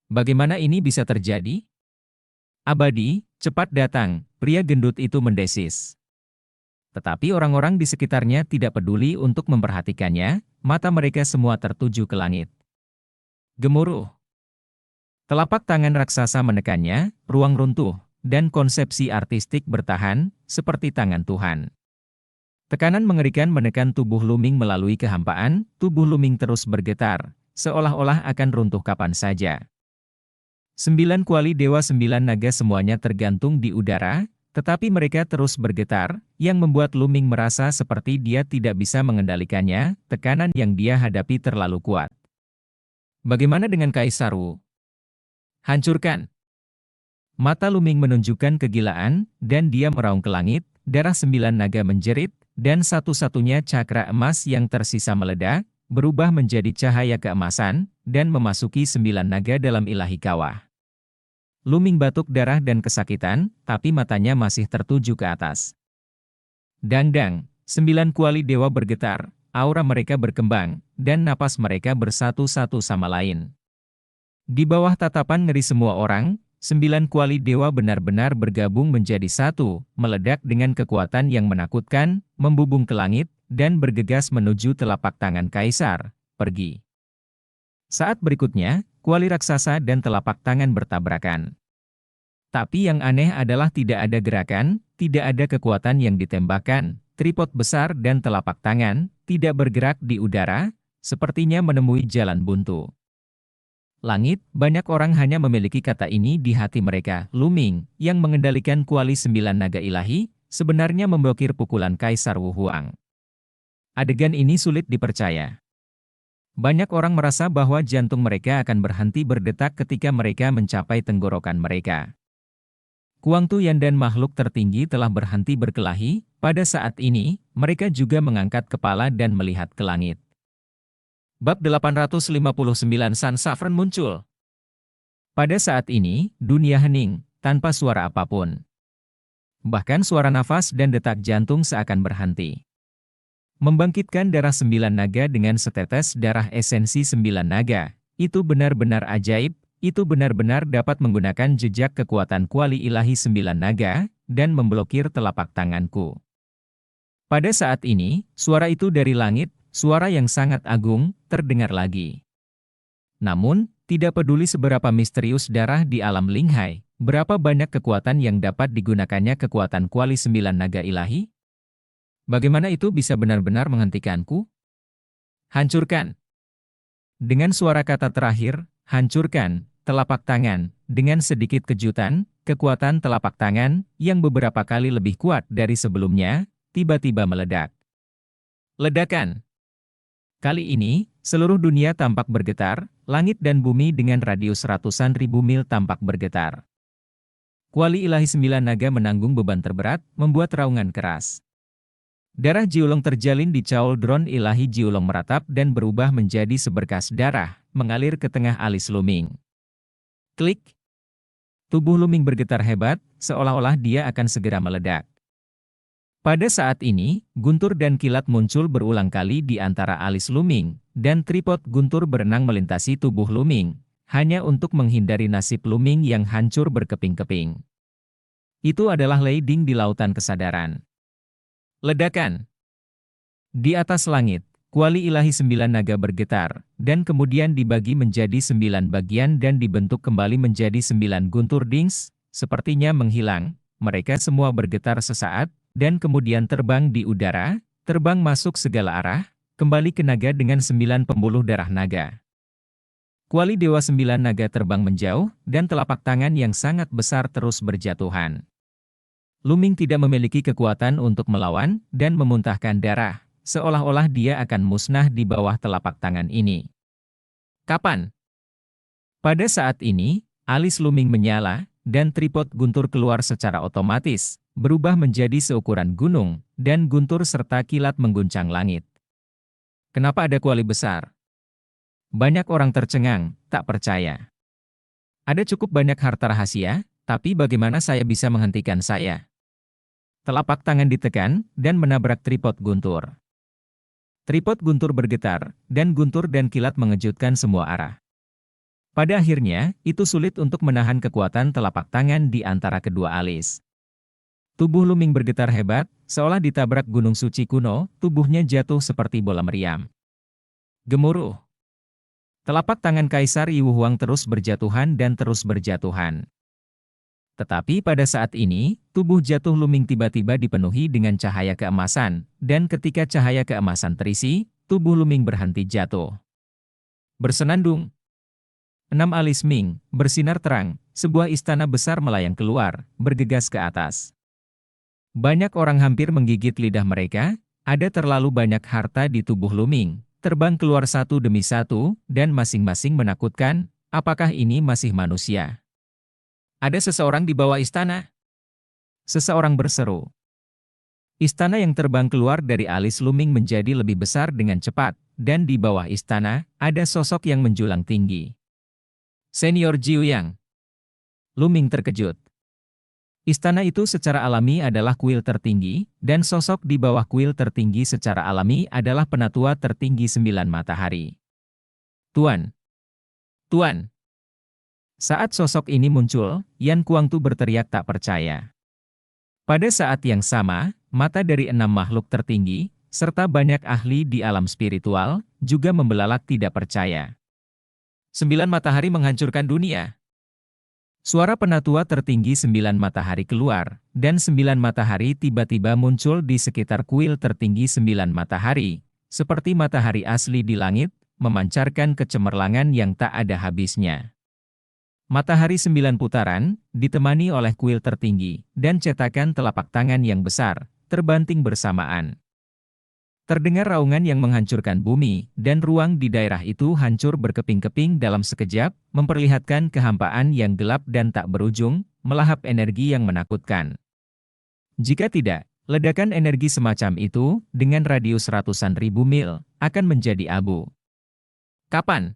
A: Bagaimana ini bisa terjadi? Abadi, cepat datang, pria gendut itu mendesis. Tetapi orang-orang di sekitarnya tidak peduli untuk memperhatikannya, mata mereka semua tertuju ke langit. Gemuruh. Telapak tangan raksasa menekannya, ruang runtuh, dan konsepsi artistik bertahan, seperti tangan Tuhan. Tekanan mengerikan menekan tubuh Lu Ming melalui kehampaan, tubuh Lu Ming terus bergetar, seolah-olah akan runtuh kapan saja. 9 kuali dewa 9 naga semuanya tergantung di udara, tetapi mereka terus bergetar, yang membuat Lu Ming merasa seperti dia tidak bisa mengendalikannya, tekanan yang dia hadapi terlalu kuat. Bagaimana dengan Kaisar Wu? Hancurkan! Mata Lu Ming menunjukkan kegilaan, dan dia meraung ke langit, darah 9 naga menjerit, dan satu-satunya cakra emas yang tersisa meledak, berubah menjadi cahaya keemasan, dan memasuki 9 naga dalam ilahi kawah. Lu Ming batuk darah dan kesakitan, tapi matanya masih tertuju ke atas. Dang-dang, 9 kuali dewa bergetar, aura mereka berkembang, dan napas mereka bersatu satu sama lain. Di bawah tatapan ngeri semua orang, 9 kuali dewa benar-benar bergabung menjadi satu, meledak dengan kekuatan yang menakutkan, membubung ke langit, dan bergegas menuju telapak tangan Kaisar, pergi. Saat berikutnya, kuali raksasa dan telapak tangan bertabrakan. Tapi yang aneh adalah tidak ada gerakan, tidak ada kekuatan yang ditembakkan, tripod besar dan telapak tangan, tidak bergerak di udara, sepertinya menemui jalan buntu. Langit, banyak orang hanya memiliki kata ini di hati mereka. Lu Ming, yang mengendalikan kuali 9 naga ilahi, sebenarnya memblokir pukulan Kaisar Wu Huang. Adegan ini sulit dipercaya. Banyak orang merasa bahwa jantung mereka akan berhenti berdetak ketika mereka mencapai tenggorokan mereka. Kuang Tuyan dan makhluk tertinggi telah berhenti berkelahi. Pada saat ini, mereka juga mengangkat kepala dan melihat ke langit. Bab 859 Sun Saffron muncul. Pada saat ini, dunia hening, tanpa suara apapun. Bahkan suara nafas dan detak jantung seakan berhenti. Membangkitkan darah 9 naga dengan setetes darah esensi 9 naga, itu benar-benar ajaib. Itu benar-benar dapat menggunakan jejak kekuatan kuali ilahi 9 naga, dan memblokir telapak tanganku. Pada saat ini, suara itu dari langit, suara yang sangat agung, terdengar lagi. Namun, tidak peduli seberapa misterius darah di alam Linghai, berapa banyak kekuatan yang dapat digunakannya kekuatan kuali 9 naga ilahi? Bagaimana itu bisa benar-benar menghentikanku? Hancurkan. Dengan suara kata terakhir, hancurkan. Telapak tangan, dengan sedikit kejutan, kekuatan telapak tangan, yang beberapa kali lebih kuat dari sebelumnya, tiba-tiba meledak. Ledakan. Kali ini, seluruh dunia tampak bergetar, langit dan bumi dengan radius ratusan ribu mil tampak bergetar. Kuali ilahi 9 naga menanggung beban terberat, membuat raungan keras. Darah Jiulong terjalin di cauldron ilahi Jiulong meratap dan berubah menjadi seberkas darah, mengalir ke tengah alis Luming. Klik. Tubuh Luming bergetar hebat, seolah-olah dia akan segera meledak. Pada saat ini, guntur dan kilat muncul berulang kali di antara alis Luming, dan tripod guntur berenang melintasi tubuh Luming, hanya untuk menghindari nasib Luming yang hancur berkeping-keping. Itu adalah Lei Ding di lautan kesadaran. Ledakan. Di atas langit, kuali ilahi 9 naga bergetar, dan kemudian dibagi menjadi 9 bagian dan dibentuk kembali menjadi 9 guntur dings, sepertinya menghilang, mereka semua bergetar sesaat, dan kemudian terbang di udara, terbang masuk segala arah, kembali ke naga dengan 9 pembuluh darah naga. Kuali Dewa 9 naga terbang menjauh, dan telapak tangan yang sangat besar terus berjatuhan. Luming tidak memiliki kekuatan untuk melawan, dan memuntahkan darah. Seolah-olah dia akan musnah di bawah telapak tangan ini. Kapan? Pada saat ini, alis Luming menyala, dan tripod guntur keluar secara otomatis, berubah menjadi seukuran gunung, dan guntur serta kilat mengguncang langit. Kenapa ada kuali besar? Banyak orang tercengang, tak percaya. Ada cukup banyak harta rahasia, tapi bagaimana saya bisa menghentikan saya? Telapak tangan ditekan, dan menabrak tripod guntur. Tripod guntur bergetar, dan guntur dan kilat mengejutkan semua arah. Pada akhirnya, itu sulit untuk menahan kekuatan telapak tangan di antara kedua alis. Tubuh Luming bergetar hebat, seolah ditabrak gunung suci kuno, tubuhnya jatuh seperti bola meriam. Gemuruh. Telapak tangan Kaisar Yiwu Huang terus berjatuhan dan terus berjatuhan. Tetapi pada saat ini, tubuh jatuh Luming tiba-tiba dipenuhi dengan cahaya keemasan, dan ketika cahaya keemasan terisi, tubuh Luming berhenti jatuh. Bersenandung. 6 alis Ming, bersinar terang, sebuah istana besar melayang keluar, bergegas ke atas. Banyak orang hampir menggigit lidah mereka, ada terlalu banyak harta di tubuh Luming, terbang keluar satu demi satu, dan masing-masing menakutkan, apakah ini masih manusia? Ada seseorang di bawah istana? Seseorang berseru. Istana yang terbang keluar dari alis Luming menjadi lebih besar dengan cepat, dan di bawah istana, ada sosok yang menjulang tinggi. Senior Jiuyang. Luming terkejut. Istana itu secara alami adalah kuil tertinggi, dan sosok di bawah kuil tertinggi secara alami adalah penatua tertinggi 9 matahari. Tuan! Tuan! Saat sosok ini muncul, Yan Kuangtu berteriak tak percaya. Pada saat yang sama, mata dari 6 makhluk tertinggi, serta banyak ahli di alam spiritual, juga membelalak tidak percaya. 9 matahari menghancurkan dunia. Suara penatua tertinggi 9 matahari keluar, dan 9 matahari tiba-tiba muncul di sekitar kuil tertinggi 9 matahari, seperti matahari asli di langit, memancarkan kecemerlangan yang tak ada habisnya. Matahari 9 putaran, ditemani oleh kuil tertinggi, dan cetakan telapak tangan yang besar, terbanting bersamaan. Terdengar raungan yang menghancurkan bumi, dan ruang di daerah itu hancur berkeping-keping dalam sekejap, memperlihatkan kehampaan yang gelap dan tak berujung, melahap energi yang menakutkan. Jika tidak, ledakan energi semacam itu, dengan radius ratusan ribu mil, akan menjadi abu. Kapan?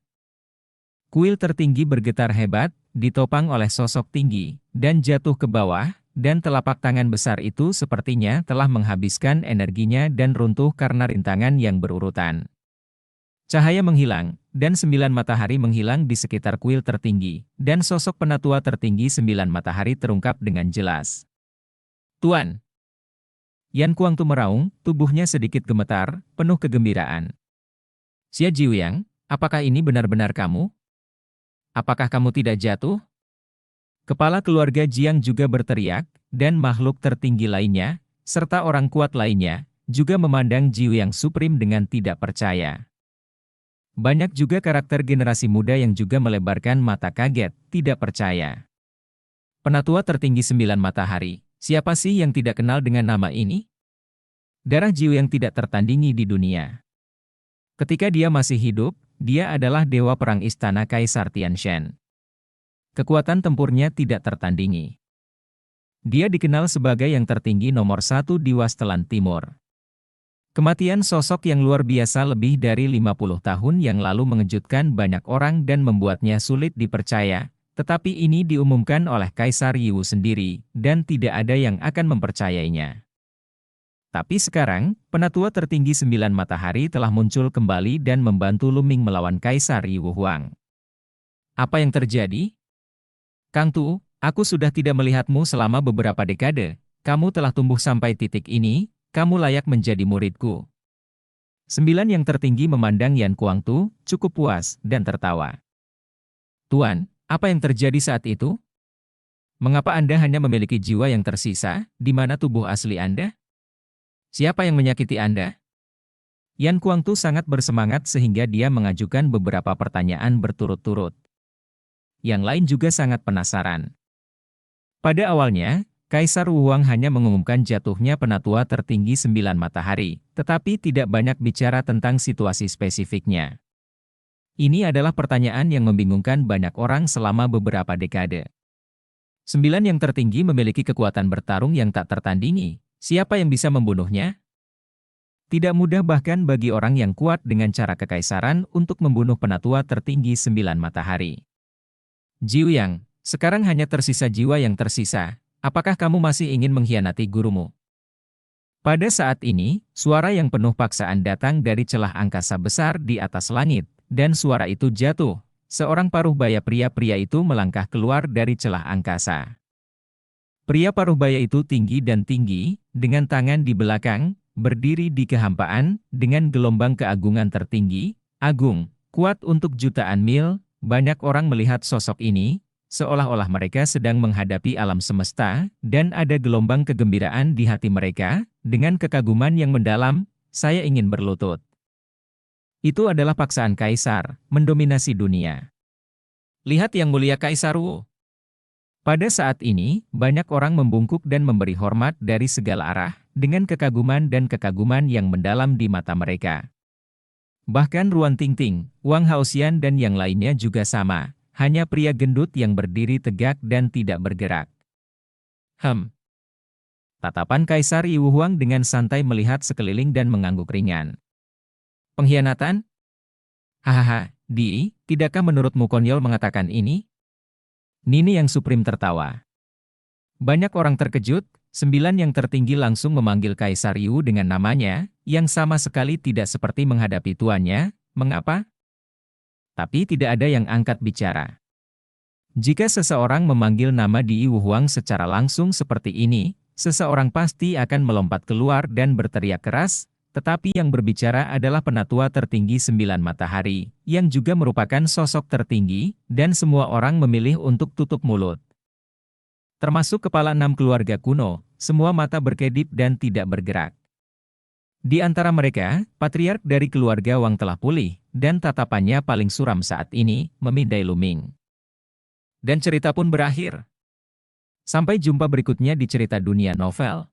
A: Kuil tertinggi bergetar hebat, ditopang oleh sosok tinggi, dan jatuh ke bawah, dan telapak tangan besar itu sepertinya telah menghabiskan energinya dan runtuh karena rintangan yang berurutan. Cahaya menghilang, dan 9 matahari menghilang di sekitar kuil tertinggi, dan sosok penatua tertinggi 9 matahari terungkap dengan jelas. Tuan! Yan Kuangtu meraung, tubuhnya sedikit gemetar, penuh kegembiraan. Xia Jiuyang, apakah ini benar-benar kamu? Apakah kamu tidak jatuh? Kepala keluarga Jiang juga berteriak, dan makhluk tertinggi lainnya, serta orang kuat lainnya, juga memandang Jiu yang Supreme dengan tidak percaya. Banyak juga karakter generasi muda yang juga melebarkan mata kaget, tidak percaya. Penatua tertinggi 9 matahari, siapa sih yang tidak kenal dengan nama ini? Darah Jiu yang tidak tertandingi di dunia. Ketika dia masih hidup, dia adalah dewa perang istana Kaisar Tianshan. Kekuatan tempurnya tidak tertandingi. Dia dikenal sebagai yang tertinggi nomor 1 di Wasteland Timur. Kematian sosok yang luar biasa lebih dari 50 tahun yang lalu mengejutkan banyak orang dan membuatnya sulit dipercaya, tetapi ini diumumkan oleh Kaisar Yiwu sendiri, dan tidak ada yang akan mempercayainya. Tapi sekarang, penatua tertinggi 9 matahari telah muncul kembali dan membantu Luming melawan Kaisar Yiwu Huang. Apa yang terjadi? Kang Tu, aku sudah tidak melihatmu selama beberapa dekade. Kamu telah tumbuh sampai titik ini, kamu layak menjadi muridku. 9 yang tertinggi memandang Yan Kuangtu, cukup puas, dan tertawa. Tuan, apa yang terjadi saat itu? Mengapa Anda hanya memiliki jiwa yang tersisa, di mana tubuh asli Anda? Siapa yang menyakiti Anda? Yan Kuangtu sangat bersemangat sehingga dia mengajukan beberapa pertanyaan berturut-turut. Yang lain juga sangat penasaran. Pada awalnya, Kaisar Wu Huang hanya mengumumkan jatuhnya penatua tertinggi 9 matahari, tetapi tidak banyak bicara tentang situasi spesifiknya. Ini adalah pertanyaan yang membingungkan banyak orang selama beberapa dekade. 9 yang tertinggi memiliki kekuatan bertarung yang tak tertandingi. Siapa yang bisa membunuhnya? Tidak mudah bahkan bagi orang yang kuat dengan cara kekaisaran untuk membunuh penatua tertinggi 9 matahari. Jiu Yang, sekarang hanya tersisa jiwa yang tersisa. Apakah kamu masih ingin mengkhianati gurumu? Pada saat ini, suara yang penuh paksaan datang dari celah angkasa besar di atas langit, dan suara itu jatuh. Seorang paruh baya pria itu melangkah keluar dari celah angkasa. Pria paruh baya itu tinggi dan tinggi, dengan tangan di belakang, berdiri di kehampaan, dengan gelombang keagungan tertinggi, agung, kuat untuk jutaan mil. Banyak orang melihat sosok ini, seolah-olah mereka sedang menghadapi alam semesta, dan ada gelombang kegembiraan di hati mereka, dengan kekaguman yang mendalam, saya ingin berlutut. Itu adalah paksaan Kaisar, mendominasi dunia. Lihat Yang Mulia Kaisar Wu. Pada saat ini, banyak orang membungkuk dan memberi hormat dari segala arah, dengan kekaguman dan kekaguman yang mendalam di mata mereka. Bahkan Ruan Tingting, Wang Haoxian dan yang lainnya juga sama, hanya pria gendut yang berdiri tegak dan tidak bergerak. Tatapan Kaisar Yiwu Huang dengan santai melihat sekeliling dan mengangguk ringan. Pengkhianatan? Hahaha, tidakkah menurutmu konyol mengatakan ini? Nini yang Supreme tertawa. Banyak orang terkejut, 9 yang tertinggi langsung memanggil Kaisar Yiwu dengan namanya, yang sama sekali tidak seperti menghadapi tuannya. Mengapa? Tapi tidak ada yang angkat bicara. Jika seseorang memanggil nama di Yiwu Huang secara langsung seperti ini, seseorang pasti akan melompat keluar dan berteriak keras, tetapi yang berbicara adalah penatua tertinggi 9 matahari, yang juga merupakan sosok tertinggi, dan semua orang memilih untuk tutup mulut. Termasuk kepala 6 keluarga kuno, semua mata berkedip dan tidak bergerak. Di antara mereka, patriark dari keluarga Wang telah pulih, dan tatapannya paling suram saat ini, memindai Luming. Dan cerita pun berakhir. Sampai jumpa berikutnya di cerita dunia novel.